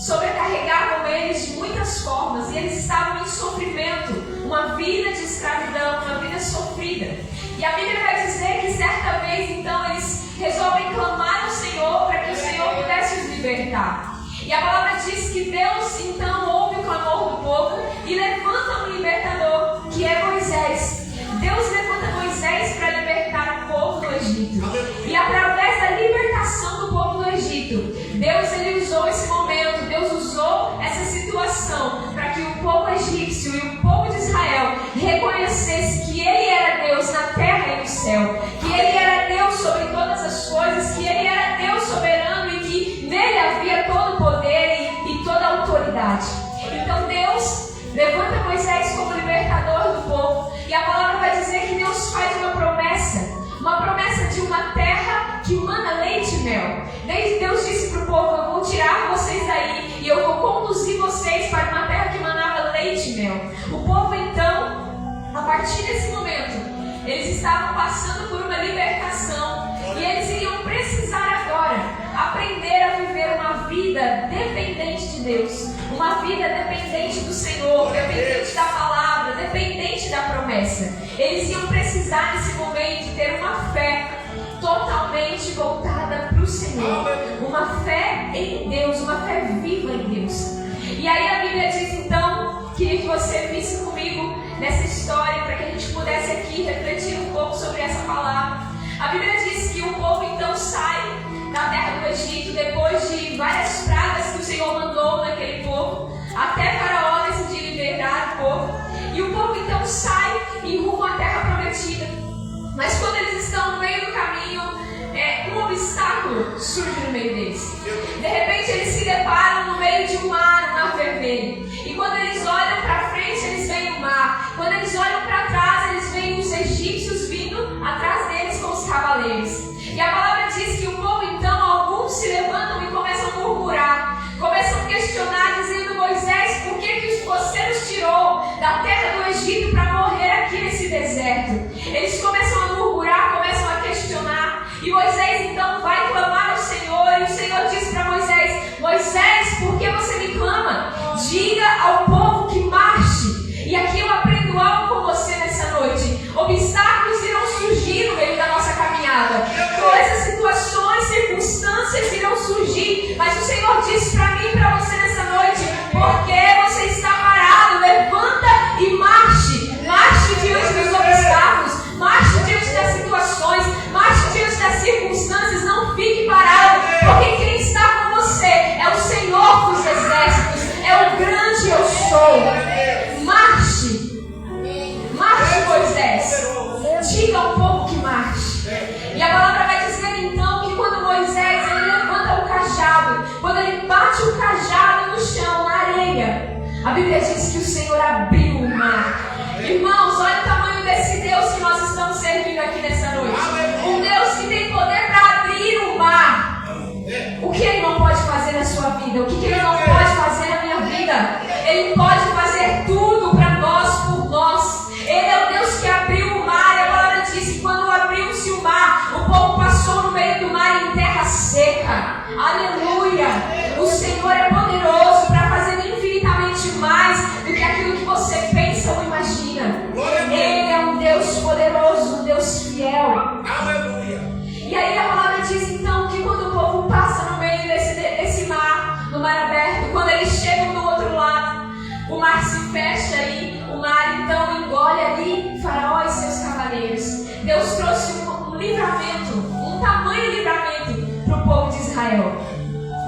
sobrecarregavam eles de muitas formas e eles estavam em sofrimento, uma vida de escravidão, uma vida sofrida. E a Bíblia vai dizer que certa vez então eles resolvem clamar ao Senhor para que o Senhor pudesse os libertar. E a palavra diz que Deus então ouve o clamor do povo e levanta um libertador, que é Moisés. Deus levanta Moisés para libertar o povo do Egito. E através da libertação do povo do Egito, Deus ele usou esse momento, Deus usou essa situação para que o povo egípcio e o povo de Israel reconhecesse que Ele era Deus na terra e no céu, que Ele era Deus sobre todas as coisas, que Ele era Deus soberano e que nele havia todo o poder e toda a autoridade. Então Deus levanta Moisés como libertador do povo e a palavra vai dizer que Deus faz uma promessa de uma terra que mana leite e mel. Deus disse para o povo: eu vou tirar vocês daí e eu vou conduzir vocês para uma terra que manava leite e mel. O povo então, a partir desse momento, eles estavam passando por uma libertação e eles iriam precisar agora aprender a viver uma vida dependente de Deus, uma vida dependente do Senhor, dependente da palavra, dependente da promessa. Eles iam precisar nesse momento ter uma fé totalmente voltada para o Senhor, uma fé em Deus, uma fé viva em Deus. E aí a Bíblia diz então, queria que você visse comigo nessa história para que a gente pudesse aqui refletir um pouco sobre essa palavra. A Bíblia diz que o povo então sai da terra do Egito depois de várias pragas que o Senhor mandou naquele povo, até Faraó decidir libertar o povo. E o povo então sai em rumo à terra prometida. Mas quando eles estão no meio do caminho, um obstáculo surge no meio deles. De repente eles se deparam no meio de um mar vermelho. E quando eles olham para frente, eles veem o mar. Quando eles olham para trás, eles veem os egípcios vindo atrás deles com os cavaleiros. E a palavra diz que o povo então, alguns se levantam e começam a murmurar, começam a questionar, dizendo: Moisés, por que você nos tirou da terra do Egito para morrer aqui nesse deserto? Eles começam a murmurar, começam a questionar, e Moisés então vai clamar ao Senhor, e o Senhor diz para Moisés: Moisés, por que você me clama? Diga ao povo que marche. E aqui eu aprendo algo com você nessa noite. Obstáculos irão surgir no meio da nossa caminhada, coisas, situações, circunstâncias irão surgir, mas o Senhor disse para mim e para você nessa noite: porque você está parado, levanta e marche. Marche diante dos obstáculos, marche diante das situações, marche diante das circunstâncias. Não fique parado, porque quem está com você é o Senhor dos exércitos, é o grande eu sou. Marche, marche, Moisés. Diga ao povo que marche. E a palavra vai dizer então que quando Moisés ele levanta o cajado, quando ele bate o cajado no chão, na areia, a Bíblia diz que o Senhor abriu o mar. Irmãos, olha o tamanho desse Deus que nós estamos servindo aqui nessa noite. Um Deus que tem poder para abrir o mar. O que Ele não pode fazer na sua vida? O que Ele não pode fazer na minha vida? Ele pode fazer tudo para nós, por nós. Ele é o Deus que abriu o mar. E a palavra diz que quando abriu-se o mar, o povo passou no meio do mar em terra seca. Aleluia! O Senhor Israel.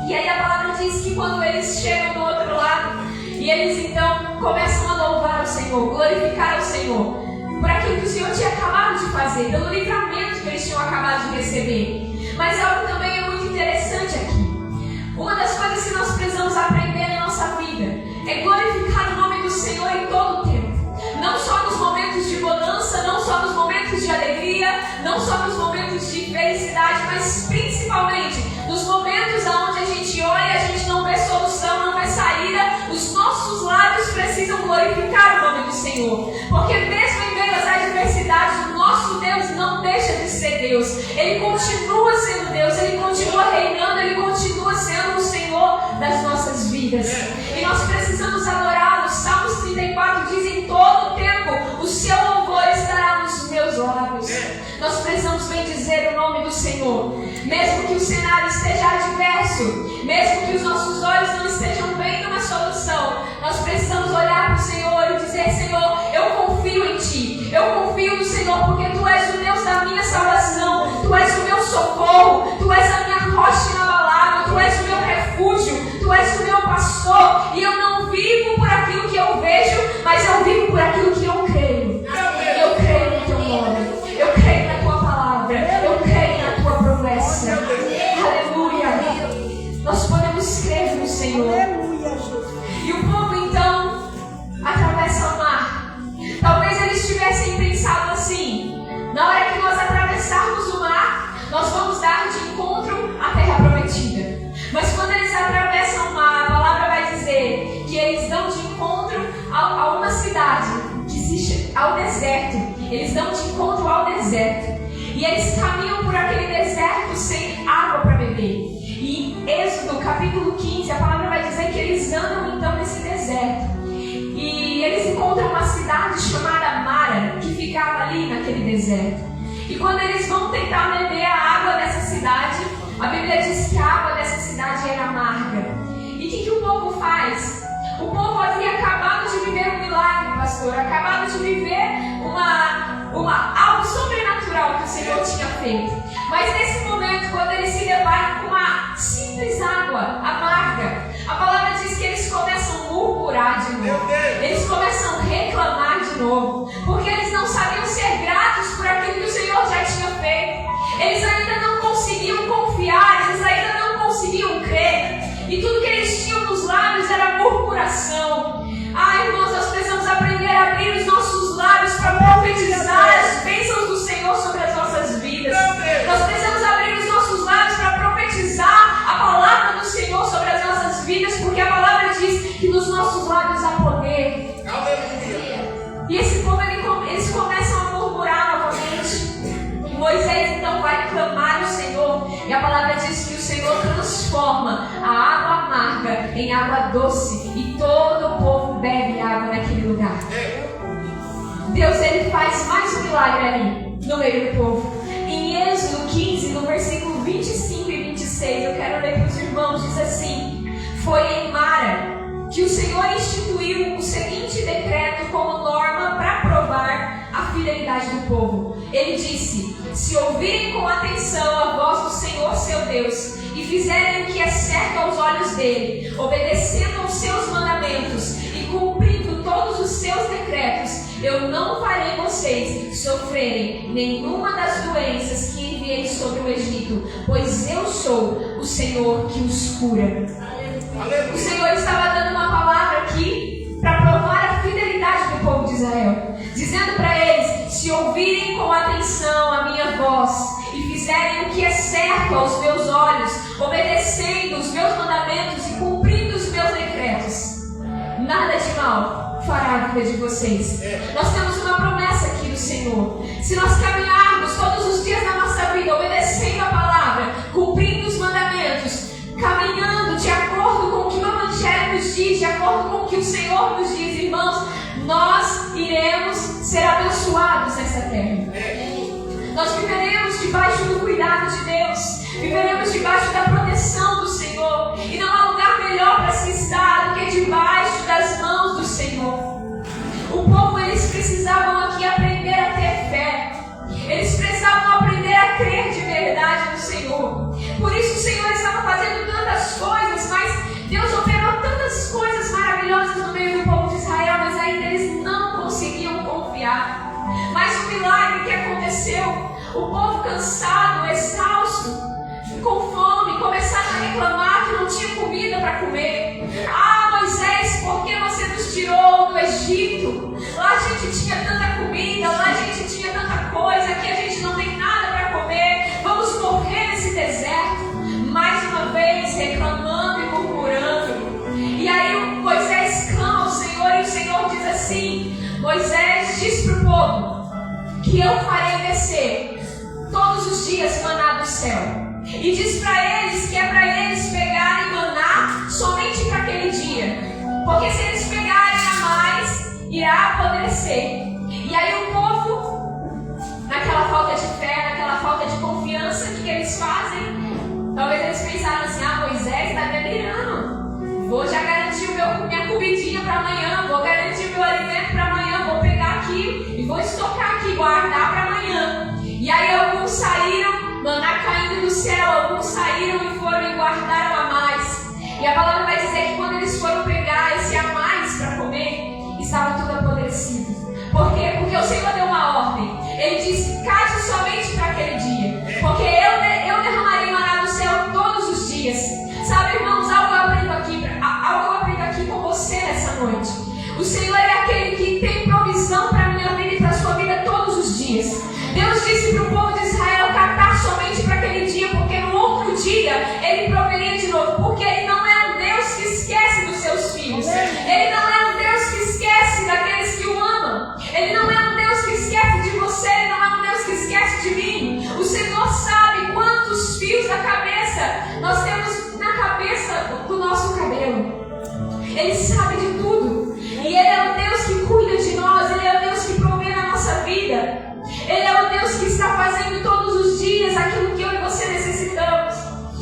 E aí a palavra diz que quando eles chegam do outro lado, e eles então começam a louvar ao Senhor, glorificar ao Senhor, por aquilo que o Senhor tinha acabado de fazer, pelo livramento que eles tinham acabado de receber. Mas algo também é muito interessante aqui. Uma das coisas que nós precisamos aprender na nossa vida é glorificar o nome do Senhor em todo o tempo. Não só nos momentos de bonança, não só nos momentos de alegria, não só nos momentos de felicidade, mas principalmente nos momentos onde a gente ora e a gente não vê solução, não vê saída, os nossos lábios precisam glorificar o nome do Senhor. Porque mesmo em meio às adversidades, o nosso Deus não deixa de ser Deus. Ele continua sendo Deus, Ele continua reinando, Ele continua sendo o Senhor das nossas vidas. E nós precisamos adorá-lo. Salmos 34 diz: em todo o tempo o seu louvor estará nos meus lábios. Nós precisamos bendizer o nome do Senhor. Mesmo que o cenário esteja adverso, mesmo que os nossos olhos não estejam vendo uma solução, nós precisamos olhar para o Senhor e dizer: Senhor, eu confio em Ti. Eu confio no Senhor porque Tu és o Deus da minha salvação. Tu és o meu socorro. Tu és a minha rocha inabalável. Tu és o meu refúgio. Tu és o meu pastor. E eu não vivo por aquilo que eu vejo, mas eu vivo por aquilo que eu creio. Eu creio no Teu nome. Eu creio na Tua palavra. Eu creio na Tua promessa. Aleluia. Nós podemos crer no Senhor. E o povo então atravessa o mar. Talvez eles tivessem pensado assim: na hora que nós atravessarmos o mar, nós vamos dar de encontro à terra prometida. Mas quando eles atravessam o mar, a palavra vai dizer que eles dão de encontro a uma cidade que existe ao deserto. Eles dão de encontro ao deserto. E eles caminham por aquele deserto sem água para beber. E em Êxodo capítulo 15, a palavra vai dizer que eles andam então nesse deserto. E eles encontram uma cidade chamada Mara, que ficava ali naquele deserto. E quando eles vão tentar beber a água dessa cidade, a Bíblia diz que a água dessa cidade era amarga. E o que o povo faz? O povo havia acabado de viver um milagre, pastor, acabado de viver algo sobrenatural que o Senhor tinha feito. Mas nesse momento, quando eles se deparam com uma simples água amarga, a palavra diz que eles começam a murmurar de novo. Eles começam a reclamar de novo, porque eles não sabiam ser gratos por aquilo que o Senhor já tinha feito. Eles ainda não conseguiam confiar, eles ainda não conseguiam crer. E tudo que eles tinham nos lábios era murmuração. Irmãos, nós precisamos aprender a abrir os nossos lábios para profetizar as bênçãos do Senhor sobre as nossas vidas. Nós precisamos abrir os nossos lábios para profetizar a palavra do Senhor sobre as nossas vidas, porque a palavra diz que nos nossos lábios há poder. E esse povo, eles começam a murmurar novamente. Moisés então vai clamar ao Senhor, e a palavra diz que o Senhor transforma a água amarga em água doce, e todo o povo bebe água naquele lugar. Deus, Ele faz mais um milagre ali no meio do povo. Em Êxodo 15, no versículo 25 e 26, eu quero ler para os irmãos, diz assim: foi em Mara que o Senhor instituiu o seguinte decreto como norma para provar a fidelidade do povo. Ele disse: se ouvirem com atenção a voz do Senhor seu Deus e fizerem o que é certo aos olhos dele, obedecendo aos seus mandamentos e cumprindo todos os seus decretos, eu não farei vocês sofrerem nenhuma das doenças que enviei sobre o Egito, pois eu sou o Senhor que os cura. O Senhor estava dando uma palavra aqui para provar a fidelidade do povo de Israel, dizendo para eles: se ouvirem com atenção a minha voz e fizerem o que é certo aos meus olhos, obedecendo os meus mandamentos e cumprindo os meus decretos, nada de mal fará a vida de vocês. Nós temos uma promessa aqui do Senhor. Se nós caminharmos todos os dias da nossa vida obedecendo a palavra, cumprindo os mandamentos, caminhando de acordo com o que o Evangelho nos diz, de acordo com o que o Senhor nos diz, irmãos, nós iremos ser abençoados nessa terra. Nós viveremos debaixo do cuidado de Deus, viveremos debaixo da proteção do Senhor, e não há lugar melhor para se estar do que debaixo das mãos do Senhor. O povo, eles precisavam aqui aprender a ter fé, eles precisavam aprender a crer de verdade no Senhor. Por isso o Senhor estava O povo cansado, exausto, com fome, começaram a reclamar que não tinha comida para comer. Ah, Moisés, por que você nos tirou do Egito? Lá a gente tinha tanta comida, lá a gente tinha tanta coisa, aqui a gente não tem nada para comer. Vamos morrer nesse deserto. Mais uma vez reclamando e murmurando. E aí Moisés clama ao Senhor e o Senhor diz assim: Moisés, diz para o povo que eu farei descer todos os dias maná do céu. E diz para eles que é para eles pegarem maná somente para aquele dia. Porque se eles pegarem a mais, irá apodrecer. E aí o povo, naquela falta de fé, naquela falta de confiança, o que eles fazem? Talvez eles pensaram assim: ah, Moisés está delirando. Vou já garantir minha comidinha para amanhã, vou garantir meu alimento para amanhã, vou pegar aqui e vou estocar aqui, guardar para amanhã. E aí alguns saíram, maná caindo do céu, alguns saíram e foram e guardaram a mais. E a palavra vai dizer que quando eles foram pegar esse a mais para comer, estava tudo apodrecido. Por quê? Porque o Senhor deu uma ordem. Ele disse: cate somente para aquele dia, porque eu derramarei maná do céu todos os dias. Sabe, irmãos, algo eu aprendo aqui com você nessa noite. O Senhor é aquele que tem provisão para a minha vida e para a sua vida todos os dias. Deus disse para o povo de Israel catar somente para aquele dia, porque no outro dia Ele proveria de novo. Porque Ele não é um Deus que esquece dos seus filhos. Ele não é um Deus que esquece daqueles que o amam. Ele não é um Deus que esquece de você. Ele não é um Deus que esquece de mim. O Senhor sabe quantos fios da cabeça nós temos na cabeça do nosso cabelo. Ele sabe de tudo. E Ele é o Deus que cuida de nós. Ele é o Deus que provê na nossa vida. Ele é o Deus que está fazendo todos os dias aquilo que eu e você necessitamos.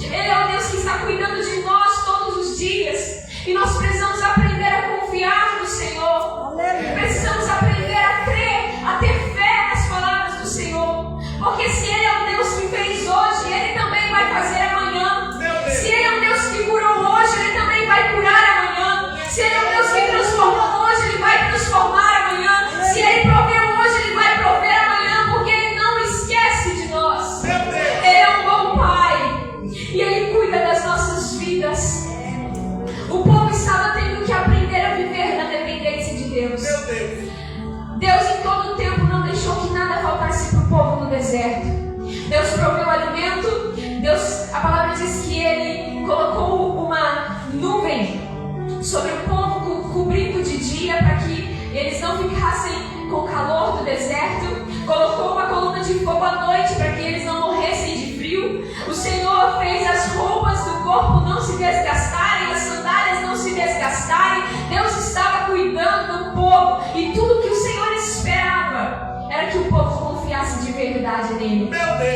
Ele é o Deus que está cuidando de nós todos os dias. E nós precisamos aprender a confiar no Senhor. Precisamos aprender a crer, a ter fé nas palavras do Senhor. Porque se Ele é o Deus que fez hoje, Ele também vai fazer amanhã. Se Ele é um Deus que curou hoje, Ele também vai curar amanhã. Se Ele é um Deus que transformou hoje, Ele vai transformar amanhã. Se Ele proveu hoje, Ele vai prover amanhã, porque Ele não esquece de nós. Ele é um bom Pai e Ele cuida das nossas vidas. O povo estava tendo que aprender a viver na dependência de Deus. Deus em todo o tempo não deixou que nada faltasse para o povo no deserto. Deus proveu alimento. Deus, a palavra diz que Ele colocou uma nuvem sobre o povo, cobrindo de dia para que eles não ficassem com o calor do deserto. Colocou uma coluna de fogo à noite para que eles não morressem de frio. O Senhor fez as roupas do corpo não se desgastarem, as sandálias não se desgastarem. Deus estava cuidando do povo e tudo que o Senhor esperava era que o povo confiasse de verdade nele,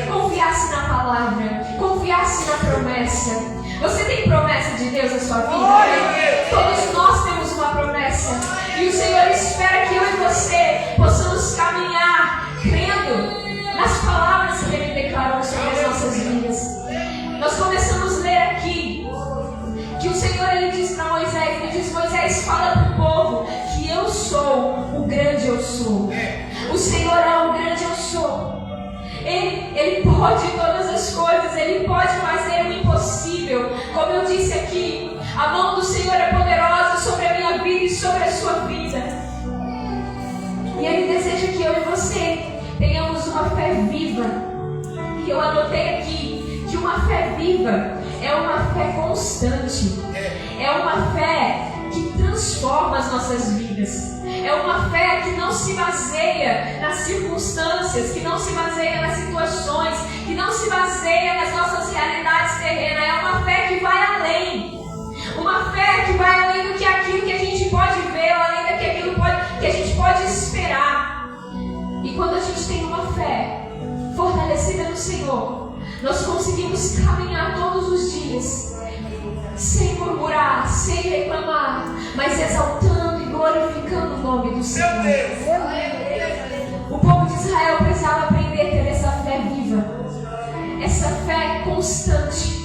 confiasse na palavra, confiasse na promessa. Você tem promessa de Deus na sua vida? Todos nós temos uma promessa. E o Senhor espera que eu e você possamos caminhar crendo nas palavras que Ele declarou sobre as nossas vidas. Nós começamos a ler aqui que o Senhor Ele diz para Moisés, Ele diz: Moisés, fala para o povo que eu sou o grande eu sou. O Senhor é o grande eu sou. Ele pode todas as coisas, Ele pode fazer o impossível. Como eu disse aqui, a mão do Senhor é poderosa sobre a minha vida e sobre a sua vida. E Ele deseja que eu e você tenhamos uma fé viva. E eu anotei aqui que uma fé viva é uma fé constante. É uma fé que transforma as nossas vidas. É uma fé que não se baseia nas circunstâncias, que não se baseia nas situações, que não se baseia nas nossas realidades terrenas. É uma fé que vai além. Uma fé que vai além do que aquilo que a gente pode ver, ou além daquilo que a gente pode esperar. E quando a gente tem uma fé fortalecida no Senhor, nós conseguimos caminhar todos os dias, sem murmurar, sem reclamar, mas exaltando e glorificando o nome do Senhor. O povo de Israel precisava aprender a ter essa fé viva, essa fé constante.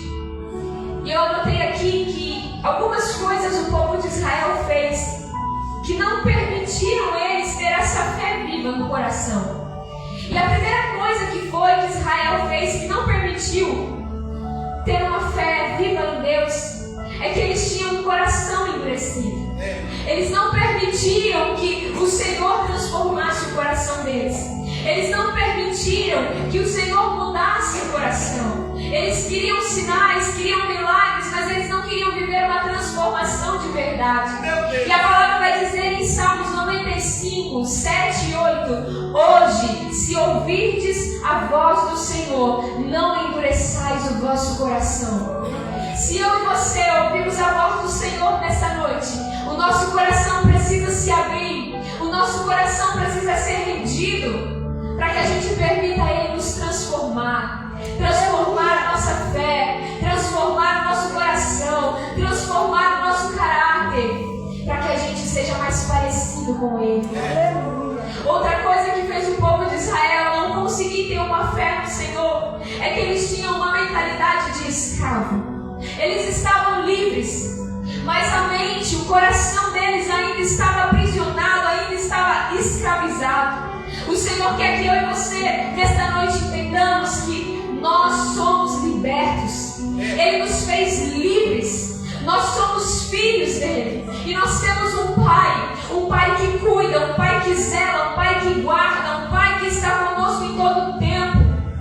E eu anotei aqui que algumas coisas o povo de Israel fez que não permitiram eles ter essa fé viva no coração. E a primeira coisa que foi que Israel fez, que não permitiu ter uma fé viva em Deus, é que eles tinham um coração endurecido. Eles não permitiram que o Senhor transformasse o coração deles. Eles não permitiram que o Senhor mudasse o coração. Eles queriam sinais, queriam milagres, mas eles não queriam viver uma transformação de verdade. E a palavra vai dizer em Salmos 95, 7 e 8: hoje, se ouvirdes a voz do Senhor, não endureçais o vosso coração. Se eu e você ouvirmos a voz do Senhor nessa noite, o nosso coração precisa se abrir, o nosso coração precisa ser rendido, para que a gente permita Ele nos transformar a nossa fé, transformar o nosso coração, transformar o nosso caráter, para que a gente seja mais parecido com Ele. Outra coisa que fez o povo de Israel não conseguir ter uma fé no Senhor é que eles tinham uma mentalidade de escravo. Eles estavam livres, mas a mente, o coração deles ainda estava aprisionado, ainda estava escravizado. O Senhor quer que eu e você, nesta noite, entendamos que nós somos libertos. Ele nos fez livres. Nós somos filhos dele. E nós temos um Pai que cuida, um Pai que zela, um Pai que guarda, um Pai que está conosco em todo o tempo.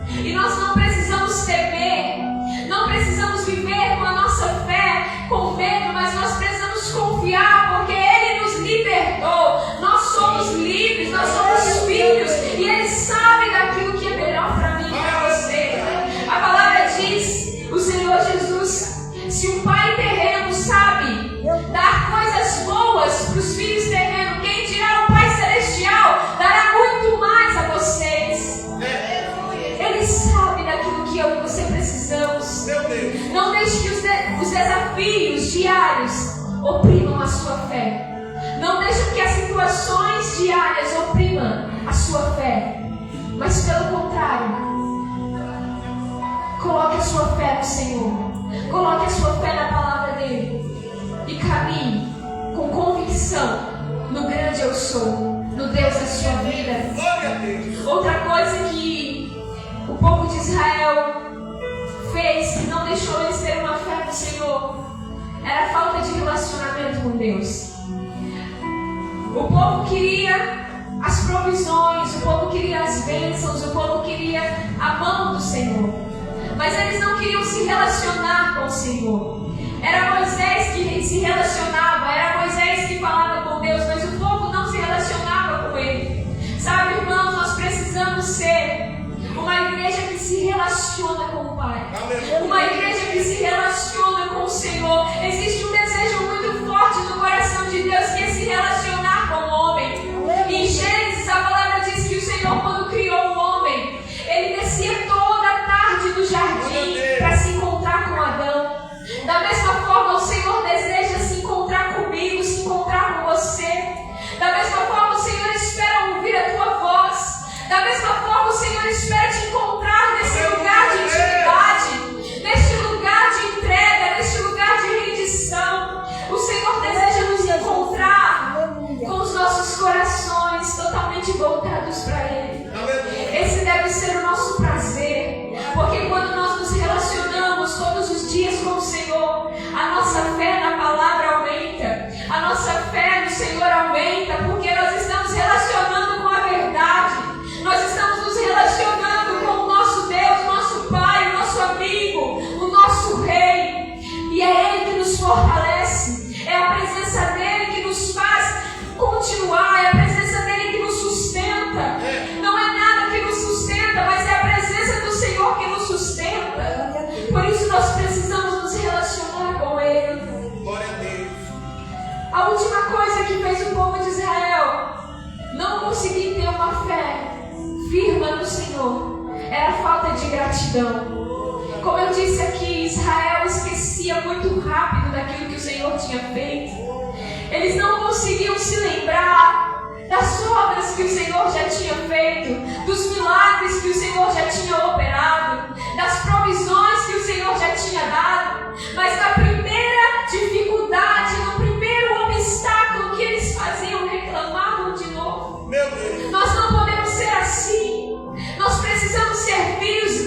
E nós não precisamos temer, não precisamos viver com a nossa fé com medo, mas nós precisamos confiar, porque Ele nos libertou. Nós somos livres, nós somos filhos, e Ele sabe daquilo que é melhor para mim e para você. A palavra diz, o Senhor Jesus, se um pai terreno sabe dar coisas boas para os filhos terrenos, quem dirá o Pai Celestial dará muito mais a vocês. Ele sabe daquilo que eu e você precisamos. Não deixe que os desafios diários oprimam a sua fé. Não deixe que as situações diárias oprimam a sua fé. Mas pelo contrário, coloque a sua fé no Senhor. Coloque a sua fé na palavra dele. E caminhe com convicção no grande eu sou, no Deus da sua vida. Outra coisa que o povo de Israel fez, que não deixou eles ter uma fé no Senhor, era a falta de relacionamento com Deus. O povo queria as provisões, o povo queria as bênçãos, o povo queria a mão do Senhor, mas eles não queriam se relacionar com o Senhor. Era Moisés que se relacionava, era Moisés que falava com Deus, mas o povo não se relacionava com Ele. Sabe, irmãos, nós precisamos ser uma igreja que se relaciona com o Pai. Uma igreja que se relaciona com o Senhor. Existe um desejo muito forte no coração de Deus, que é se relacionar com o homem. Em Gênesis, a palavra diz que o Senhor, quando criou o homem, Ele descia toda a tarde no jardim para se encontrar com Adão. Da mesma forma, o Senhor deseja se encontrar comigo, se encontrar com você. Da mesma forma, o Senhor espera ouvir a tua voz. Da mesma forma, o Senhor espera te encontrar nesse lugar de intimidade, neste lugar de entrega, neste lugar de rendição. O Senhor deseja nos encontrar com os nossos corações totalmente voltados para Ele. Esse deve ser o nosso prazer, porque quando nós nos relacionamos todos os dias com o Senhor, a nossa fé na palavra aumenta, a nossa fé no Senhor aumenta, porque nós estamos relacionando com a verdade. Nós estamos nos relacionando com o nosso Deus, nosso Pai, o nosso amigo, o nosso Rei. E é Ele que nos fortalece. É a presença dEle que nos faz continuar. É a presença dEle que nos sustenta. Não é nada que nos sustenta, mas é a presença do Senhor que nos sustenta. Por isso nós precisamos nos relacionar com Ele. Glória a Deus. A última coisa que fez o povo de Israel não conseguir ter uma fé firma no Senhor era a falta de gratidão. Como eu disse aqui, Israel esquecia muito rápido daquilo que o Senhor tinha feito. Eles não conseguiam se lembrar das obras que o Senhor já tinha feito, dos milagres que o Senhor já tinha operado, das provisões que o Senhor já tinha dado. Mas na primeira dificuldade, no primeiro obstáculo que eles faziam, reclamavam de novo. Meu Deus. Nós não podemos ser assim. Nós precisamos ser filhos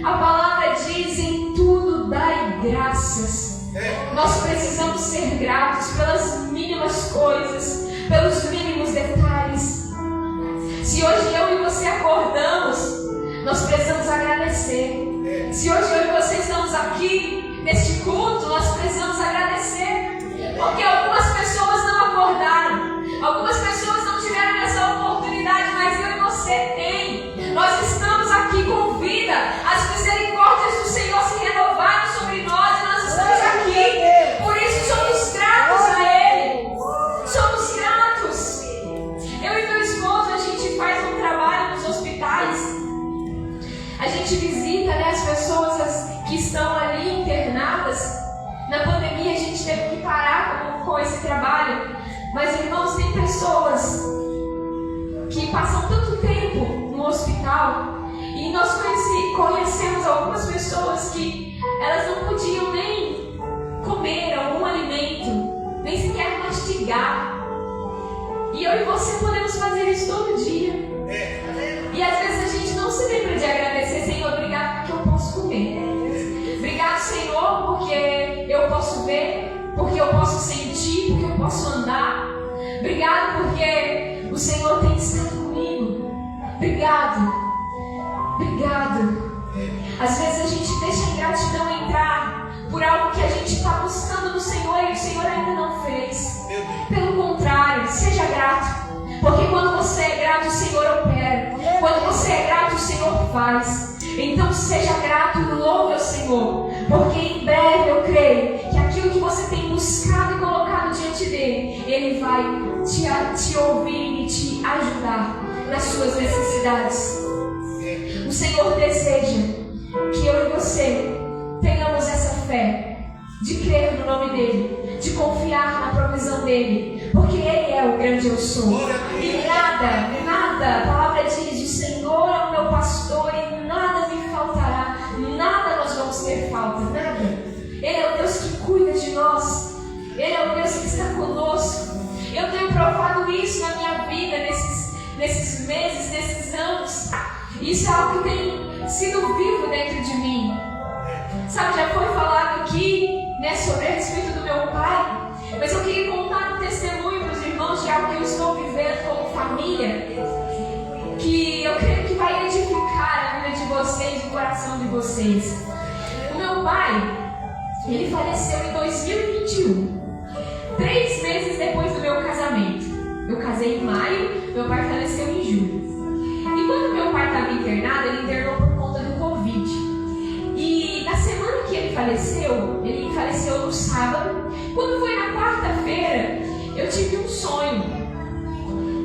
A palavra diz: em tudo dai graças. Nós precisamos ser gratos pelas mínimas coisas, pelos mínimos detalhes. Se hoje eu e você acordamos, nós precisamos agradecer. Se hoje eu e você estamos aqui neste culto, nós precisamos agradecer. Porque algumas pessoas não acordaram, algumas pessoas não tiveram essa oportunidade, mas eu e você tem. Nós estamos aqui com vida. As misericórdias do Senhor se renovaram sobre nós e nós estamos aqui. Por isso somos gratos a Ele. Somos gratos. Eu e meu esposo, a gente faz um trabalho nos hospitais. A gente visita, né, as pessoas que estão ali internadas. Na pandemia a gente teve que parar com esse trabalho. Mas, irmãos, tem pessoas que passam tanto tempo no hospital. E nós conhecemos algumas pessoas que elas não podiam nem comer algum alimento, nem sequer mastigar. E eu e você podemos fazer isso todo dia. E às vezes a gente não se lembra de agradecer: Senhor, obrigado porque eu posso comer. Obrigado, Senhor, porque eu posso ver, porque eu posso sentir, porque eu posso andar. Obrigado porque o Senhor tem estado comigo. Obrigado. Obrigado. Às vezes a gente deixa a ingratidão entrar por algo que a gente está buscando no Senhor e o Senhor ainda não fez. Pelo contrário, seja grato. Porque quando você é grato, o Senhor opera. Quando você é grato, o Senhor faz. Então seja grato e louve ao Senhor. Porque em breve eu creio que aquilo que você tem buscado e colocado diante dele, ele vai te ouvir e te ajudar nas suas necessidades. O Senhor deseja que eu e você tenhamos essa fé de crer no nome dele, de confiar na provisão dele, porque ele é o grande eu sou. E nada, a palavra diz: o Senhor é o meu pastor e nada me faltará, nada nós vamos ter falta, nada. Ele é o Deus que cuida de nós, ele é o Deus que está conosco. Eu tenho provado isso na minha vida nesses meses, nesses anos. Isso é algo que tem sido vivo dentro de mim. Sabe, já foi falado aqui, né, sobre a respeito do meu pai, mas eu queria contar um testemunho para os irmãos de algo que eu estou vivendo como família, que eu creio que vai edificar a vida de vocês, o coração de vocês. O meu pai, ele faleceu em 2021, 3 meses depois do meu casamento. Eu casei em maio, meu pai faleceu em julho. E quando meu pai estava internado, ele internou por conta do Covid. E na semana que ele faleceu no sábado. Quando foi na quarta-feira, eu tive um sonho.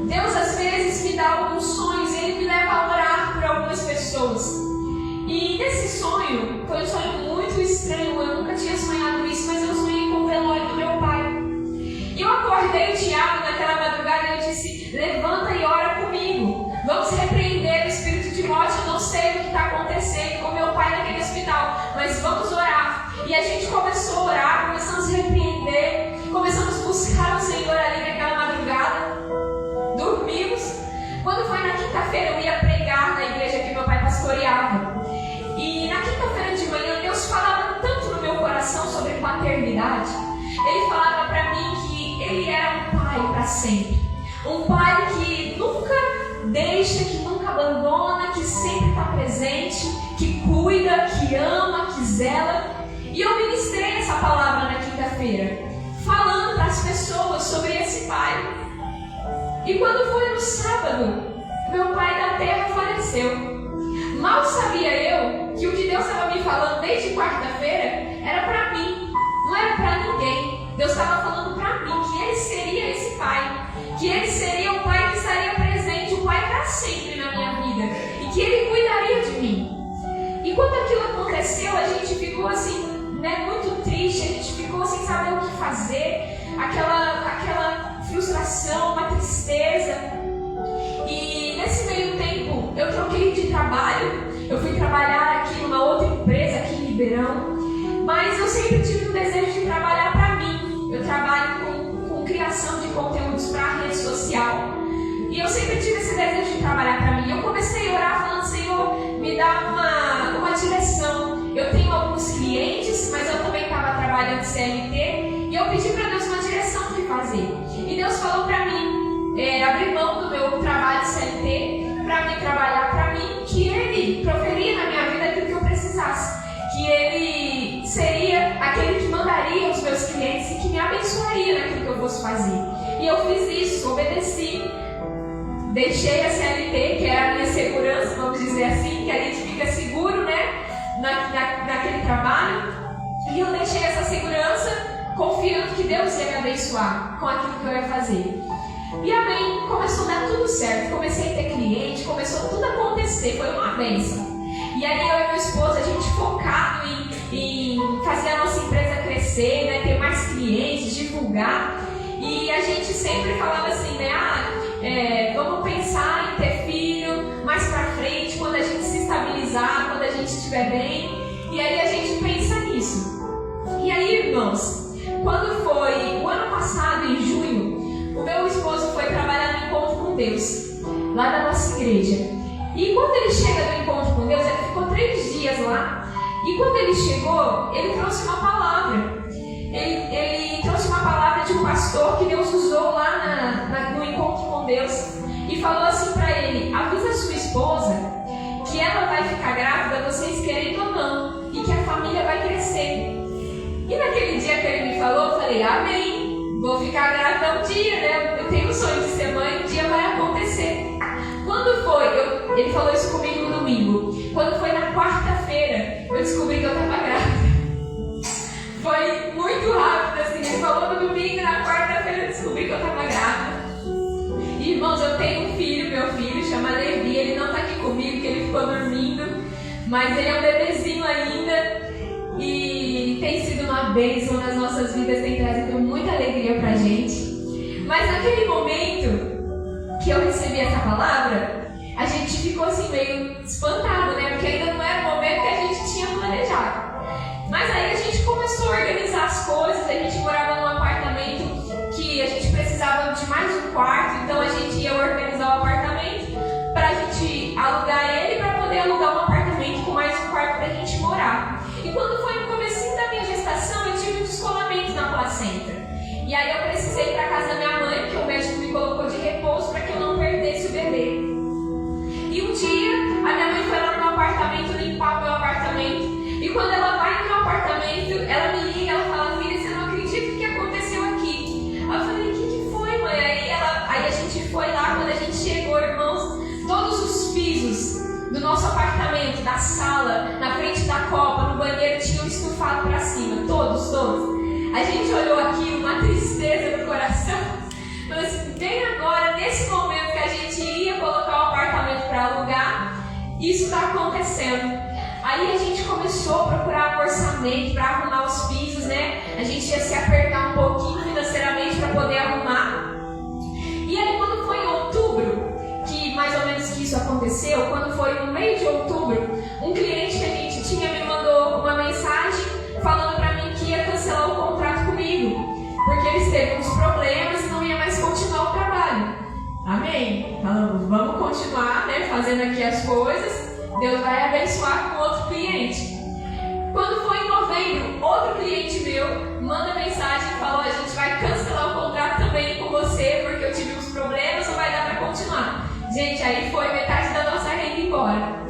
Deus às vezes me dá alguns sonhos e ele me leva a orar por algumas pessoas. E nesse sonho, foi um sonho muito estranho, eu nunca tinha sonhado isso, mas eu sonhei com o velório do meu pai. E eu acordei o Tiago naquela madrugada e eu disse: levanta e ora comigo. Vamos repreender o espírito de morte. Eu não sei o que está acontecendo com meu pai naquele hospital, mas vamos orar. E a gente começou a orar, começamos a repreender, começamos a buscar o Senhor ali naquela madrugada. Dormimos. Quando foi na quinta-feira, eu ia pregar na igreja que meu pai pastoreava. E na quinta-feira de manhã, Deus falava tanto no meu coração sobre paternidade. Ele falava para mim que ele era um pai para sempre. Um pai que nunca deixa, que nunca abandona, que sempre está presente, que cuida, que ama, que zela. E eu ministrei essa palavra na quinta-feira, falando para as pessoas sobre esse pai. E quando foi no sábado, meu pai da terra faleceu. Mal sabia eu que o que Deus estava me falando desde quarta-feira era para mim, não era para ninguém. Deus estava falando para mim que ele seria esse pai, que ele seria o pai que estaria presente, o pai para sempre na minha vida, e que ele cuidaria de mim. E quando aquilo aconteceu, a gente ficou assim, né, muito triste, a gente ficou sem saber o que fazer, aquela frustração, uma tristeza. E nesse meio tempo, eu troquei de trabalho, eu fui trabalhar aqui numa outra empresa aqui em Ribeirão, mas eu sempre tive um desejo de trabalhar para mim. Eu trabalho com criação de conteúdos para rede social. E eu sempre tive esse desejo de trabalhar para mim. Eu comecei a orar falando: Senhor, me dá uma direção. trabalhando CLT, e eu pedi para Deus uma direção do que fazer. E Deus falou para mim, abrir mão do meu trabalho CLT, para mim trabalhar para mim, que Ele proferia na minha vida aquilo que eu precisasse, que Ele seria aquele que mandaria os meus clientes e que me abençoaria naquilo que eu fosse fazer. E eu fiz isso, obedeci, deixei a CLT, que é a minha segurança, vamos dizer assim, que a gente fica seguro, né, naquele trabalho, e eu deixei essa segurança, confiando que Deus ia me abençoar com aquilo que eu ia fazer. E amém, começou a dar tudo certo, comecei a ter cliente, começou tudo a acontecer, foi uma bênção. E aí eu e meu esposo, a gente focado em fazer a nossa empresa crescer, né, ter mais clientes, divulgar. E a gente sempre falava assim, né, vamos pensar em ter filho mais pra frente, quando a gente se estabilizar, quando a gente estiver bem. E aí a gente pensa nisso. E aí, irmãos, quando foi o ano passado, em junho, o meu esposo foi trabalhar no Encontro com Deus, lá da nossa igreja. E quando ele chega no Encontro com Deus, ele ficou 3 dias lá. E quando ele chegou, ele trouxe uma palavra. Ele trouxe uma palavra de um pastor que Deus usou lá no Encontro com Deus. E falou assim para ele: avisa a sua esposa que ela vai ficar grávida, vocês querem ou não, e que a família vai crescer. E naquele dia que ele me falou, eu falei: amém, vou ficar grávida um dia, né? Eu tenho o sonho de ser mãe, um dia vai acontecer. Quando foi, ele falou isso comigo no domingo. Quando foi na quarta-feira, eu descobri que eu estava grávida. Foi muito rápido, assim. Ele falou no domingo, na quarta-feira eu descobri que eu estava grávida. E, irmãos, eu tenho um filho, meu filho, chama Levi. Ele não está aqui comigo, porque ele ficou dormindo. Mas ele é um bebezinho ainda. E tem sido uma bênção nas nossas vidas, tem trazido muita alegria pra gente. Mas naquele momento que eu recebi essa palavra, a gente ficou assim meio espantado, né? Porque ainda não era o momento que a gente tinha planejado. Mas aí a gente começou a organizar as coisas. A gente morava num apartamento que a gente precisava de mais um quarto, então a gente ia organizar o apartamento pra gente alugar ele, pra poder alugar um apartamento com mais um quarto pra gente morar. E quando foi no comecinho da minha gestação, eu tive um descolamento na placenta. E aí eu precisei ir para casa da minha mãe, porque o médico me colocou de repouso para que eu não perdesse o bebê. E um dia, a minha mãe foi lá no meu apartamento, limpar o meu apartamento. E quando ela vai no meu apartamento, ela me liga, ela fala: filha, você não acredita o que aconteceu aqui? Aí eu falei: o que foi, mãe? Aí a gente foi lá, quando a gente chegou, irmãos, todos os pisos do nosso apartamento, da sala, na frente da copa, no banheiro, tinham estufado para cima, todos. A gente olhou aquilo, uma tristeza no coração. Mas bem agora, nesse momento que a gente ia colocar o apartamento para alugar, isso está acontecendo. Aí a gente começou a procurar um orçamento para arrumar os pisos, né? A gente ia se apertar um pouquinho financeiramente para poder arrumar. E aí quando foi em outubro, que mais ou menos que isso aconteceu, quando foi no meio de outubro, um cliente que a gente tinha me mandou uma mensagem falando para mim que ia cancelar o contrato comigo, porque eles teve uns problemas e não ia mais continuar o trabalho. Amém? Falando, vamos continuar, né, fazendo aqui as coisas, Deus vai abençoar com outro cliente. Quando foi em novembro, outro cliente meu manda mensagem e falou: a gente vai cancelar o contrato também com você, porque eu tive uns problemas, não vai dar para continuar. Gente, aí foi metade da nossa renda embora.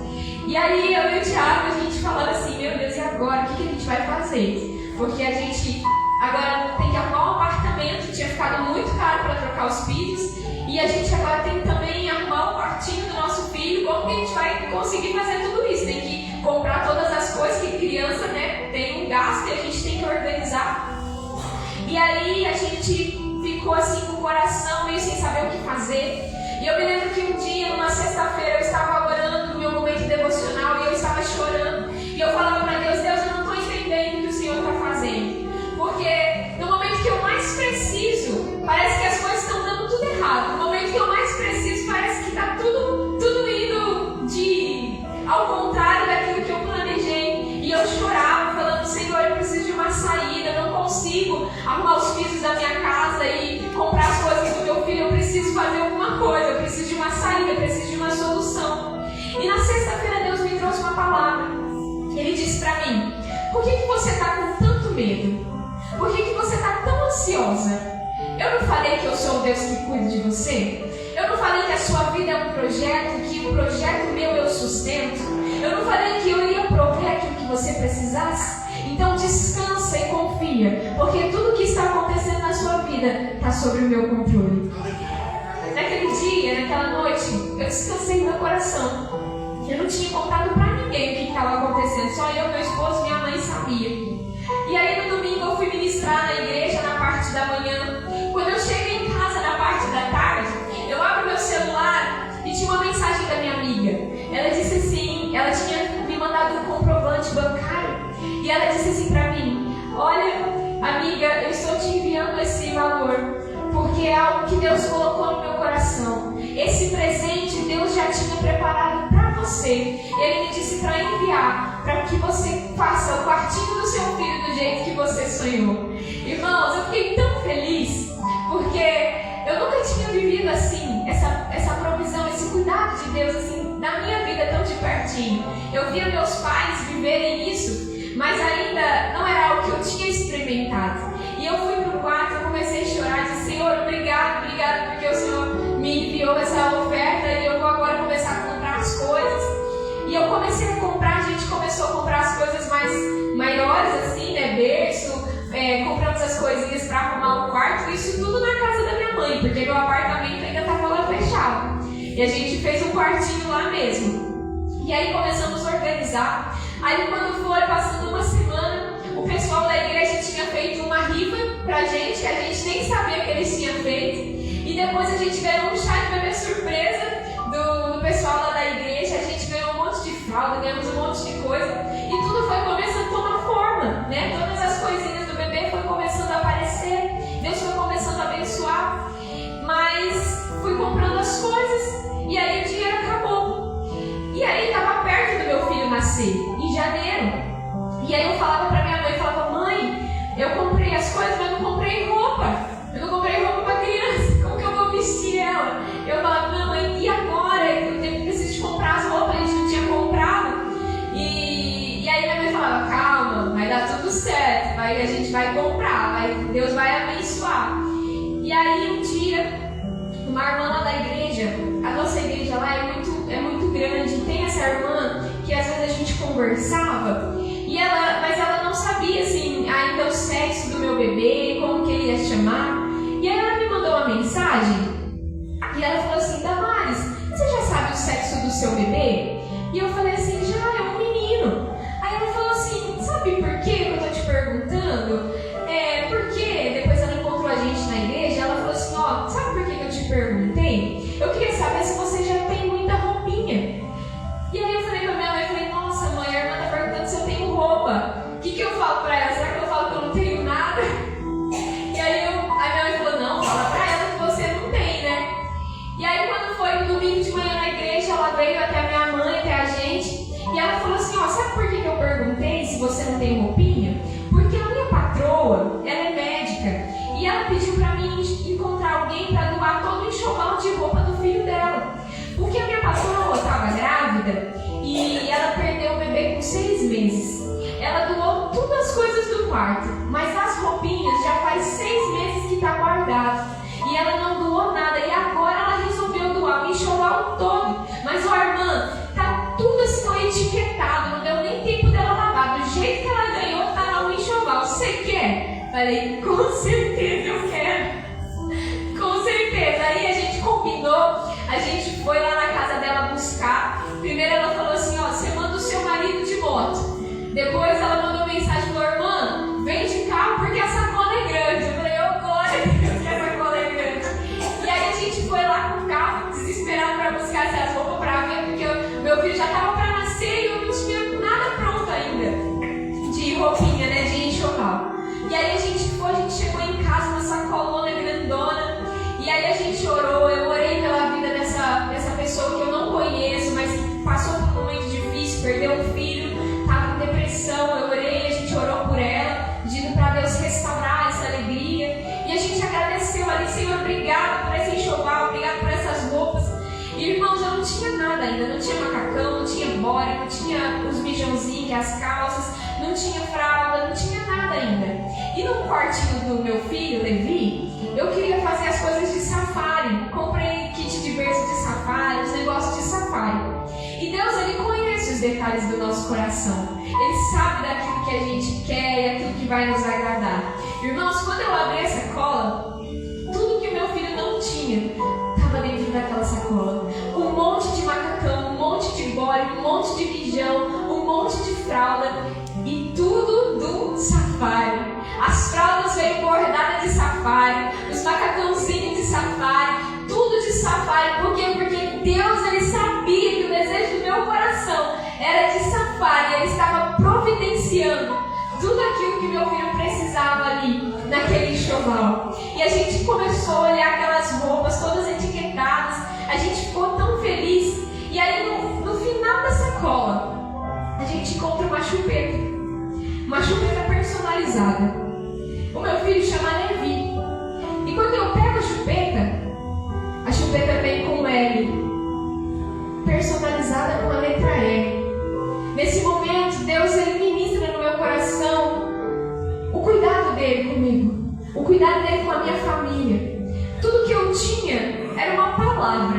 E aí eu e o Thiago, a gente falando assim: meu Deus, e agora? O que a gente vai fazer? Porque a gente agora tem que arrumar um apartamento, tinha ficado muito caro para trocar os pisos. E a gente agora tem que também arrumar um quartinho do nosso filho. Como que a gente vai conseguir fazer tudo isso? Tem que comprar todas as coisas que criança, né, tem um gasto e a gente tem que organizar. E aí a gente ficou assim com o coração meio sem saber o que fazer. E eu me lembro que um dia, numa sexta-feira, eu estava orando no meu momento devocional e eu estava chorando. E eu falava para Deus: Deus, eu não estou entendendo o que o Senhor está fazendo. Porque no momento que eu mais preciso, parece que as coisas estão dando tudo errado. No momento que eu mais preciso, parece que está tudo indo ao contrário daquilo que eu planejei. E eu chorava, falando: Senhor, eu preciso de uma saída, eu não consigo arrumar os pisos da minha casa e comprar as coisas do meu filho. Eu preciso fazer alguma coisa, eu preciso de uma saída, eu preciso de uma solução. E na sexta-feira Deus me trouxe uma palavra. Ele disse para mim: por que você está com tanto medo? Por que você está tão ansiosa? Eu não falei que eu sou o Deus que cuida de você? Eu não falei que a sua vida é um projeto, que o projeto meu eu sustento? Eu não falei que eu iria prover aquilo que você precisasse? Então descansa e confia, porque tudo que está acontecendo na sua vida está sob o meu controle. Naquele dia, naquela noite, eu descansei no meu coração. Eu não tinha contado para ninguém o que estava acontecendo, só eu, meu esposo e minha mãe sabia. E aí no domingo eu fui ministrar na igreja na parte da manhã. Quando eu cheguei em casa na parte da tarde, eu abro meu celular e tinha uma mensagem da minha amiga. Ela disse assim, ela tinha me mandado um comprovante bancário e ela disse assim para mim: olha, amiga, eu estou te enviando esse valor porque é algo que Deus colocou no meu coração. Esse presente Deus já tinha preparado para você. Ele me disse para enviar, para que você faça o quartinho do seu filho do jeito que você sonhou. Irmãos, eu fiquei tão feliz, porque eu nunca tinha vivido assim, essa provisão, esse cuidado de Deus assim, na minha vida tão de pertinho. Eu via meus pais viverem isso, mas ainda não era algo que eu tinha experimentado. E eu fui para o quarto, eu comecei a chorar, disse: Senhor, obrigado, porque o Senhor me enviou essa oferta e eu vou agora começar a comprar as coisas. E eu comecei a comprar, a gente começou a comprar as coisas mais maiores, assim, né, berço, compramos as coisinhas para arrumar o quarto, isso tudo na casa da minha mãe, porque meu apartamento ainda estava lá fechado. E a gente fez um quartinho lá mesmo. E aí começamos a organizar. Aí quando foi passando uma semana, o pessoal da igreja tinha feito uma rifa pra gente, que a gente nem sabia que eles tinham feito. E depois a gente ganhou um chá de bebê surpresa do pessoal lá da igreja. A gente ganhou um monte de fralda, ganhamos um monte de coisa. E tudo foi começando a tomar forma, né? Todas as coisinhas do bebê foi começando a aparecer. Deus foi começando a abençoar. Mas fui comprando as coisas e aí o dinheiro acabou. E aí estava perto do meu filho nascer, em janeiro. E aí eu falava pra minha mãe, falava: mãe, eu comprei as coisas, mas não comprei roupa. Eu não comprei roupa pra criança, como que eu vou vestir ela? Eu falava: não, mãe, e agora? Eu preciso de comprar as roupas, a gente não tinha comprado. E aí minha mãe falava: calma, vai dar tudo certo, a gente vai comprar, Deus vai abençoar. E aí um dia, uma irmã lá da igreja, a nossa igreja lá é muito grande, tem essa irmã que às vezes a gente conversava, mas ela não sabia assim, ainda o sexo do meu bebê, como que ele ia chamar. E aí ela me mandou uma mensagem e ela falou assim: Damares, você já sabe o sexo do seu bebê? E eu falei assim: já, é um menino. Aí ela falou assim: sabe por que eu tô te perguntando? Porque depois ela encontrou a gente na igreja, ela falou assim: ó, sabe por que eu te perguntei? Eu queria saber se você já tem muita roupinha. E aí eu falei pra minha mãe, falei: nossa mãe, a irmã tá perguntando se eu tenho roupa. O que eu falo pra ela? Será que eu falo que eu não tenho nada? E aí a minha mãe falou: não, fala pra ela que você não tem, né? E aí quando foi no domingo de manhã na igreja, ela veio até a minha mãe, até a gente, e ela falou assim: ó, sabe por que eu perguntei se você não tem roupinha? Porque a minha patroa, ela é médica, e ela pediu pra mim encontrar alguém pra doar todo o enxoval de roupa do filho dela. Porque a minha patroa estava grávida e ela perdeu o bebê com 6 meses. Ela doou todas as coisas do quarto, mas as roupinhas já faz 6 meses que está guardado. E ela não doou nada, e agora ela resolveu doar o enxoval todo. Mas, ó, irmã, tá tudo assim etiquetado, não deu nem tempo dela lavar. Do jeito que ela ganhou, tá lá o enxoval. Você quer? Falei: com certeza eu quero. Com certeza. Aí a gente combinou, a gente foi lá na casa dela buscar. Primeiro ela falou assim: ó, você manda o seu marido de moto. Depois ela mandou mensagem: falou: irmã, vem de carro porque a sacola é grande. Eu falei: ô, glória a Deus que a sacola é grande. E aí a gente foi lá com o carro, desesperado para buscar essas roupas para ver, porque meu filho já estava para nascer e eu não tinha nada pronto ainda de roupinha, né, de enxoval. E aí a gente chegou em casa, uma sacolona grandona. E aí a gente orou, eu orei pela vida dessa pessoa que eu não conheço, mas que passou por um momento difícil, perdeu um filho, estava em depressão. Eu orei, a gente orou por ela, pedindo para Deus restaurar essa alegria. E a gente agradeceu ali: Senhor, obrigado por esse enxoval, obrigado por essas roupas. E, irmãos, eu não tinha nada ainda, não tinha macacão, não tinha body, não tinha os mijãozinhos, as calças, não tinha fralda, não tinha nada ainda. E no quartinho do meu filho, Levi, eu queria fazer as coisas de safari. Comprei kit de berço de safari, os negócios de safari. E Deus, Ele conhece os detalhes do nosso coração. Ele sabe daquilo que a gente quer e aquilo que vai nos agradar. Irmãos, quando eu abri a sacola, tudo que meu filho não tinha estava dentro daquela sacola. Um monte de macacão, um monte de body, um monte de mijão, um monte de fralda e tudo do safari. As fraldas veio bordadas de safari, os macacãozinhos de safari, tudo de safari. Por quê? Porque Deus, Ele sabia que o desejo do meu coração era de safari. Ele estava providenciando tudo aquilo que meu filho precisava ali, naquele enxoval. E a gente começou a olhar aquelas roupas todas etiquetadas, a gente ficou tão feliz. E aí no final da sacola, a gente encontra uma chupeta personalizada. O meu filho chama Levi. E quando eu pego a chupeta vem com L, personalizada com a letra L. Nesse momento, Deus, Ele ministra no meu coração o cuidado dele comigo, o cuidado dele com a minha família. Tudo que eu tinha era uma palavra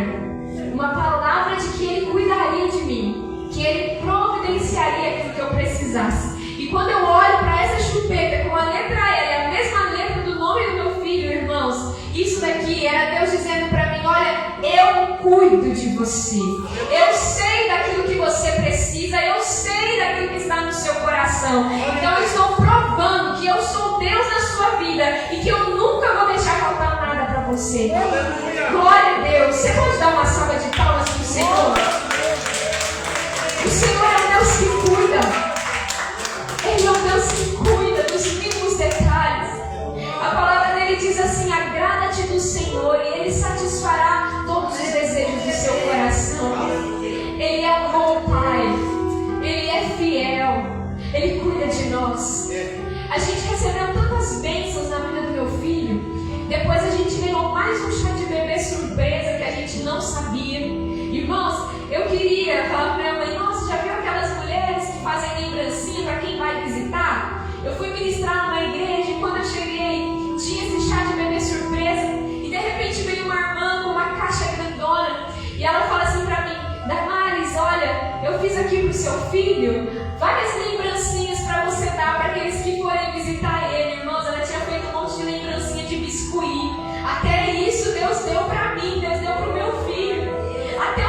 de que Ele cuidaria de mim, que Ele providenciaria aquilo que eu precisasse. E quando eu olho para essa chupeta com a letra L, a mesma letra do nome do meu filho, irmãos, isso daqui era Deus dizendo para mim: olha, eu cuido de você, eu sei daquilo que você precisa, eu sei daquilo que está no seu coração. Então eu estou provando que eu sou Deus na sua vida e que eu nunca vou deixar faltar nada para você. Glória a Deus. Você pode dar uma salva de palmas para o Senhor? O Senhor é um Deus que cuida. Ele é um Deus que cuida dos mínimos detalhes. A palavra dele diz assim: agrada-te do Senhor e Ele satisfará todos os desejos do seu coração. Ele é um bom Pai, Ele é fiel, Ele cuida de nós. A gente recebeu tantas bênçãos na vida do meu filho. Depois a gente ganhou mais um chá de bebê surpresa que a gente não sabia. Irmãos, eu queria falar para minha mãe: nossa, já viu aquelas mulheres que fazem lembrancinha para quem vai visitar? Eu fui ministrar numa igreja e quando eu cheguei, tinha esse chá de bebê surpresa. E de repente veio uma irmã com uma caixa grandona e ela fala assim para mim: Damares, olha, eu fiz aqui pro seu filho várias lembrancinhas para você dar para aqueles que forem visitar ele. Irmãos, ela tinha feito um monte de lembrancinha de biscuit. Até isso Deus deu para mim, Deus deu pro meu filho. Até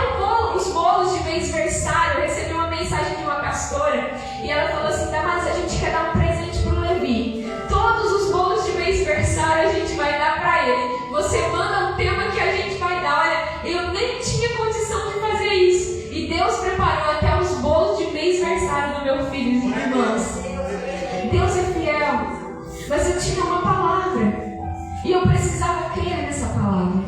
os bolos de mêsversário. Eu recebi uma mensagem de uma pastora e ela falou assim: Damares, a gente quer dar um presente pro Levi. Todos os bolos de mêsversário a gente vai dar para ele. Você manda um tema que a gente vai dar. Olha, eu nem tinha condição de fazer isso. E Deus preparou até os bolos de mêsversário do meu filho, irmãos. Deus é fiel. Mas eu tinha uma palavra. E eu precisava crer nessa palavra.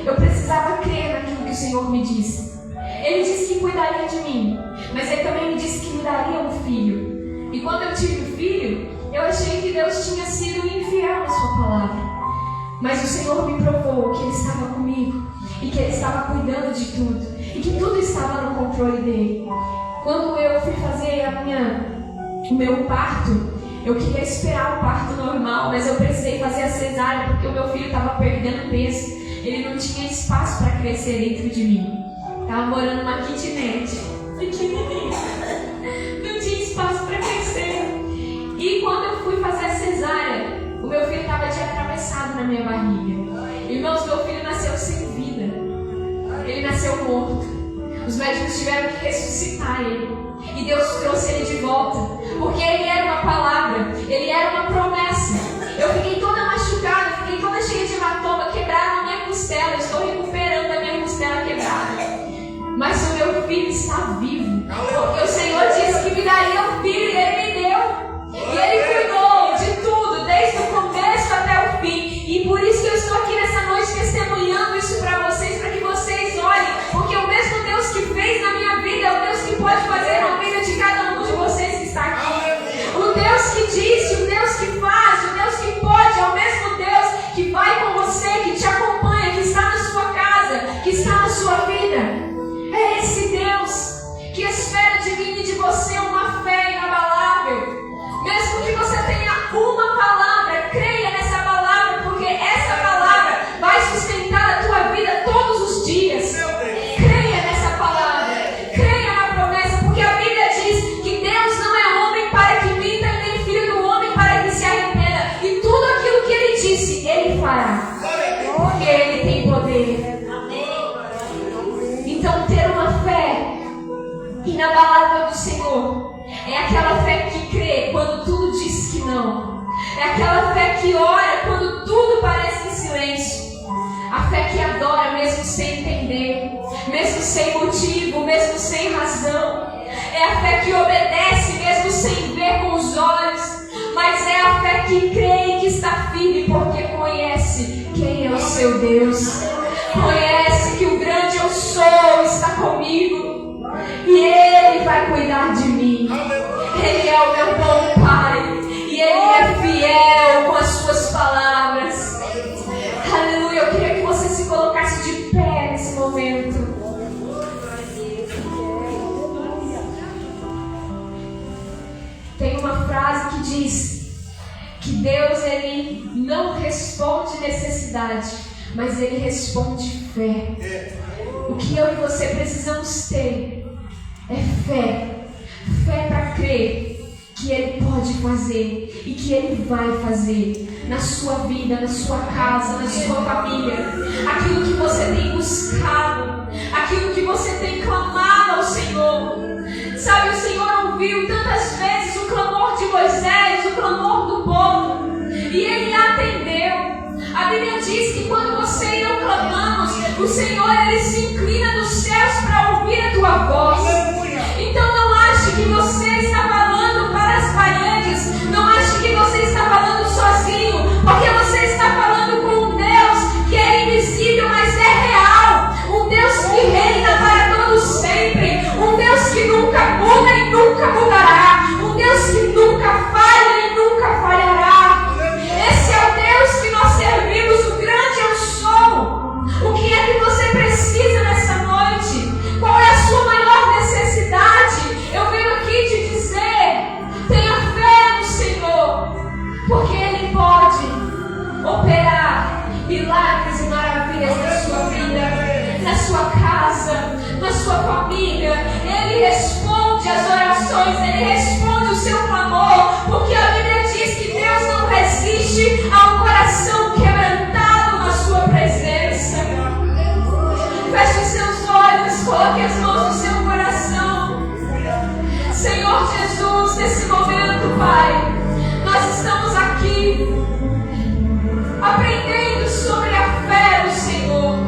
Eu precisava crer naquilo que o Senhor me disse. Ele disse que cuidaria de mim, mas Ele também me disse que me daria um filho. E quando eu tive um filho, eu achei que Deus tinha sido infiel na sua palavra. Mas o Senhor me provou que Ele estava comigo e que Ele estava cuidando de tudo e que tudo estava no controle dEle. Quando eu fui fazer o meu parto, eu queria esperar o parto normal, mas eu precisei fazer a cesárea porque o meu filho estava perdendo peso. Ele não tinha espaço para crescer dentro de mim. Estava morando numa kitnet, pequenininha. Não tinha espaço para crescer. E quando eu fui fazer a cesárea, o meu filho estava de atravessado na minha barriga. Irmãos, meu filho nasceu sem vida. Ele nasceu morto. Os médicos tiveram que ressuscitar ele. E Deus trouxe ele de volta. Porque ele era uma palavra, ele era uma promessa. Eu fiquei toda machucada, fiquei toda cheia de hematoma, quebraram a minha costela. Estou recuperando a minha costela quebrada. Mas o meu filho está vivo. Porque o Senhor disse que me daria um filho e Ele me deu. E Ele cuidou de tudo, desde o começo até o fim. E por isso que eu estou aqui nessa noite testemunhando isso para vocês, para que vocês olhem. Porque o mesmo Deus que fez na minha vida é o Deus que pode fazer na vida de cada um de vocês que É aquela fé que crê quando tudo diz que não. É aquela fé que ora quando tudo parece em silêncio. A fé que adora mesmo sem entender, mesmo sem motivo, mesmo sem razão. É a fé que obedece mesmo sem ver com os olhos. Mas é a fé que crê e que está firme porque conhece quem é o seu Deus. Conhece que o grande eu sou está comigo. E Ele vai cuidar de mim. Ele é o meu bom Pai. E Ele é fiel com as suas palavras. Aleluia. Eu queria que você se colocasse de pé nesse momento. Tem uma frase que diz que Deus, Ele não responde necessidade, mas Ele responde fé. O que eu e você precisamos ter é fé. Fé para crer que Ele pode fazer e que Ele vai fazer na sua vida, na sua casa, na sua família. Aquilo que você tem buscado, aquilo que você tem clamado ao Senhor. Sabe, o Senhor ouviu tantas vezes o clamor de Moisés, o clamor do povo, e Ele atendeu. A Bíblia diz que quando você e eu clamamos, o Senhor, Ele se inclina dos céus para ouvir a tua voz. Então não ache que você está falando para as paredes, não ache que você está falando sozinho, porque você está falando com um Deus que é invisível, mas é real. Um Deus que reina para todos sempre. Um Deus que nunca muda e nunca mudará. Um Deus que nunca falha e nunca falhará. Esse é o Deus que nós servimos, o grande eu sou. O que é que você precisa nessa noite? Qual é a sua maior necessidade? Eu venho aqui te dizer, tenha fé no Senhor, porque Ele pode operar milagres e maravilhas na sua vida, na sua casa, na sua família. Ele responde as orações, Ele responde o seu clamor, porque a Bíblia diz que Deus não resiste a um coração quebrantado na sua presença. Feche os seus olhos, coloque as mãos no seu coração. Senhor Jesus, nesse momento, Pai, nós estamos aqui aprendendo sobre a fé do Senhor.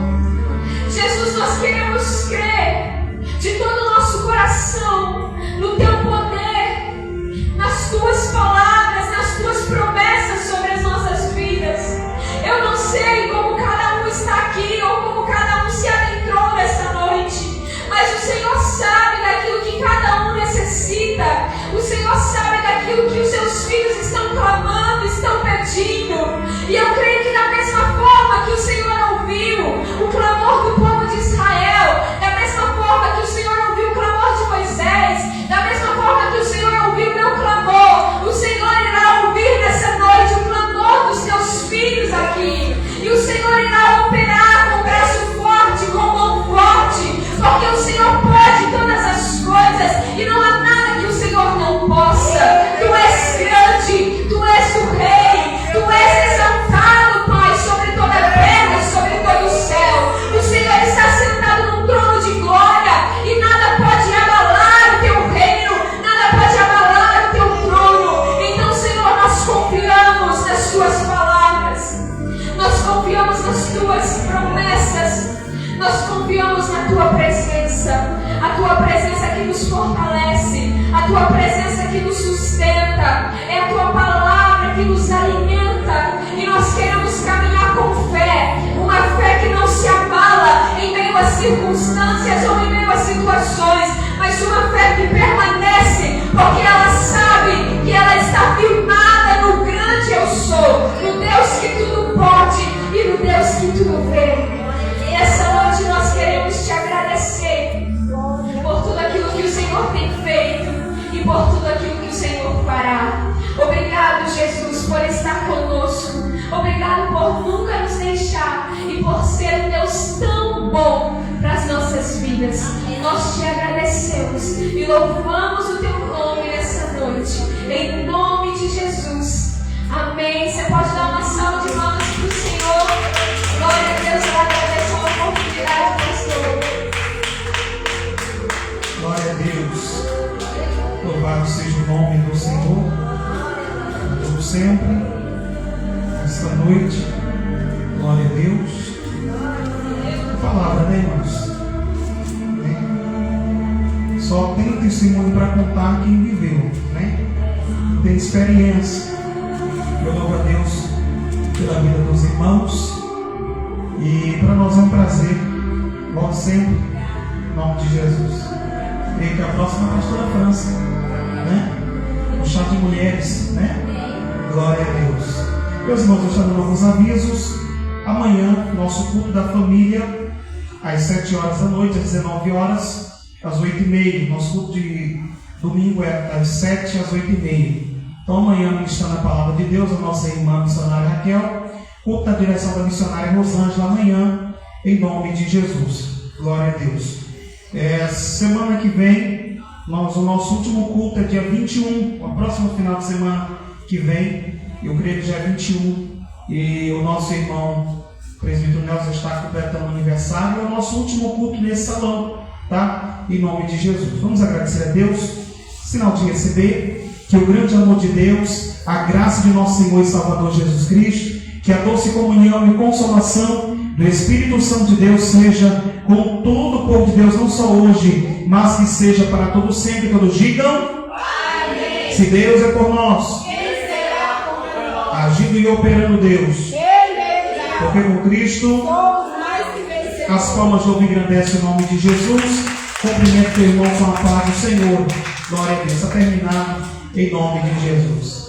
Jesus, nós queremos crer de todo o nosso coração no Teu poder, nas Tuas palavras, nas Tuas promessas sobre as nossas vidas. Eu não sei como cada um está aqui ou como cada um se adentrou nessa noite, mas o Senhor sabe daquilo que cada um necessita. O Senhor sabe daquilo que os Seus filhos estão clamando, estão pedindo. E eu creio que da mesma forma que o Senhor ouviu o clamor do povo de Israel, da mesma forma que o Senhor ouviu o clamor de Moisés, da mesma forma que o Senhor ouviu o meu clamor, o Senhor irá ouvir nessa noite o clamor dos Teus filhos aqui. E o Senhor irá operar com braço forte, com mão forte, porque o Senhor pode todas as coisas e não há nada que o Senhor não possa. Tu és grande, Tu és o Rei, Tu és exaltado, Pai, sobre toda a terra e sobre todo o céu. O Senhor está sentado num trono de glória e nada pode abalar o Teu reino, nada pode abalar o Teu trono. Então, Senhor, nós confiamos nas Tuas palavras, nós confiamos nas Tuas promessas, nós confiamos na Tua presença, a Tua presença que nos fortalece, a Tua presença que nos sustenta, é a Tua palavra que nos alimenta, e nós queremos caminhar com fé, uma fé que não se abala em meio a circunstâncias ou em meio a situações, mas uma fé que permanece, porque ela sabe que ela está firmada no grande eu sou, no Deus que tudo pode e no Deus que tudo vê. E essa noite nós queremos Te agradecer por tudo aquilo que o Senhor tem feito e por tudo aquilo que o Senhor fará. Obrigado, Jesus, por estar conosco. Obrigado por nunca nos deixar e por ser um Deus tão bom para as nossas vidas. Nós Te agradecemos e louvamos o Teu nome nessa noite. Em nome de Jesus. Amém. Você pode dar uma salva de palmas para o Senhor. Glória a Deus. Eu agradeço a oportunidade, pastor. Glória a Deus. Louvado seja o nome do Senhor, como sempre, esta noite. Glória a Deus. Palavra, né, irmãos? Só tem testemunho para contar quem viveu, né? Tem experiência. Eu louvo a Deus pela vida dos irmãos. E para nós é um prazer, logo sempre, em nome de Jesus. Creio que a próxima é a pastora França, né? O chá de mulheres, né? Glória a Deus. Meus irmãos, eu estou dando alguns avisos. Amanhã, nosso culto da família, às 7 horas da noite, às 19 horas, às 8h30. Nosso culto de domingo é das 7 às 8h30. Então, amanhã, ministrando a palavra de Deus, a nossa irmã missionária Raquel. Culto da direção da missionária Rosângela, amanhã, em nome de Jesus. Glória a Deus. Semana que vem, o nosso último culto é dia 21, o próximo final de semana que vem, eu creio que já é 21, e o nosso irmão presbítero Nelson está completando o aniversário, é o nosso último culto nesse salão, tá? Em nome de Jesus. Vamos agradecer a Deus, sinal de receber, que o grande amor de Deus, a graça de nosso Senhor e Salvador Jesus Cristo, que a doce comunhão e consolação do Espírito Santo de Deus seja com todo o povo de Deus, não só hoje, mas que seja para todos sempre. Todos digam: amém. Se Deus é por nós, quem será contra nós? Agindo e operando Deus, porque com Cristo as palmas de ouro engrandecem o nome de Jesus. Cumprimento teu irmão com a paz do Senhor. Glória a Deus. Está terminado em nome de Jesus.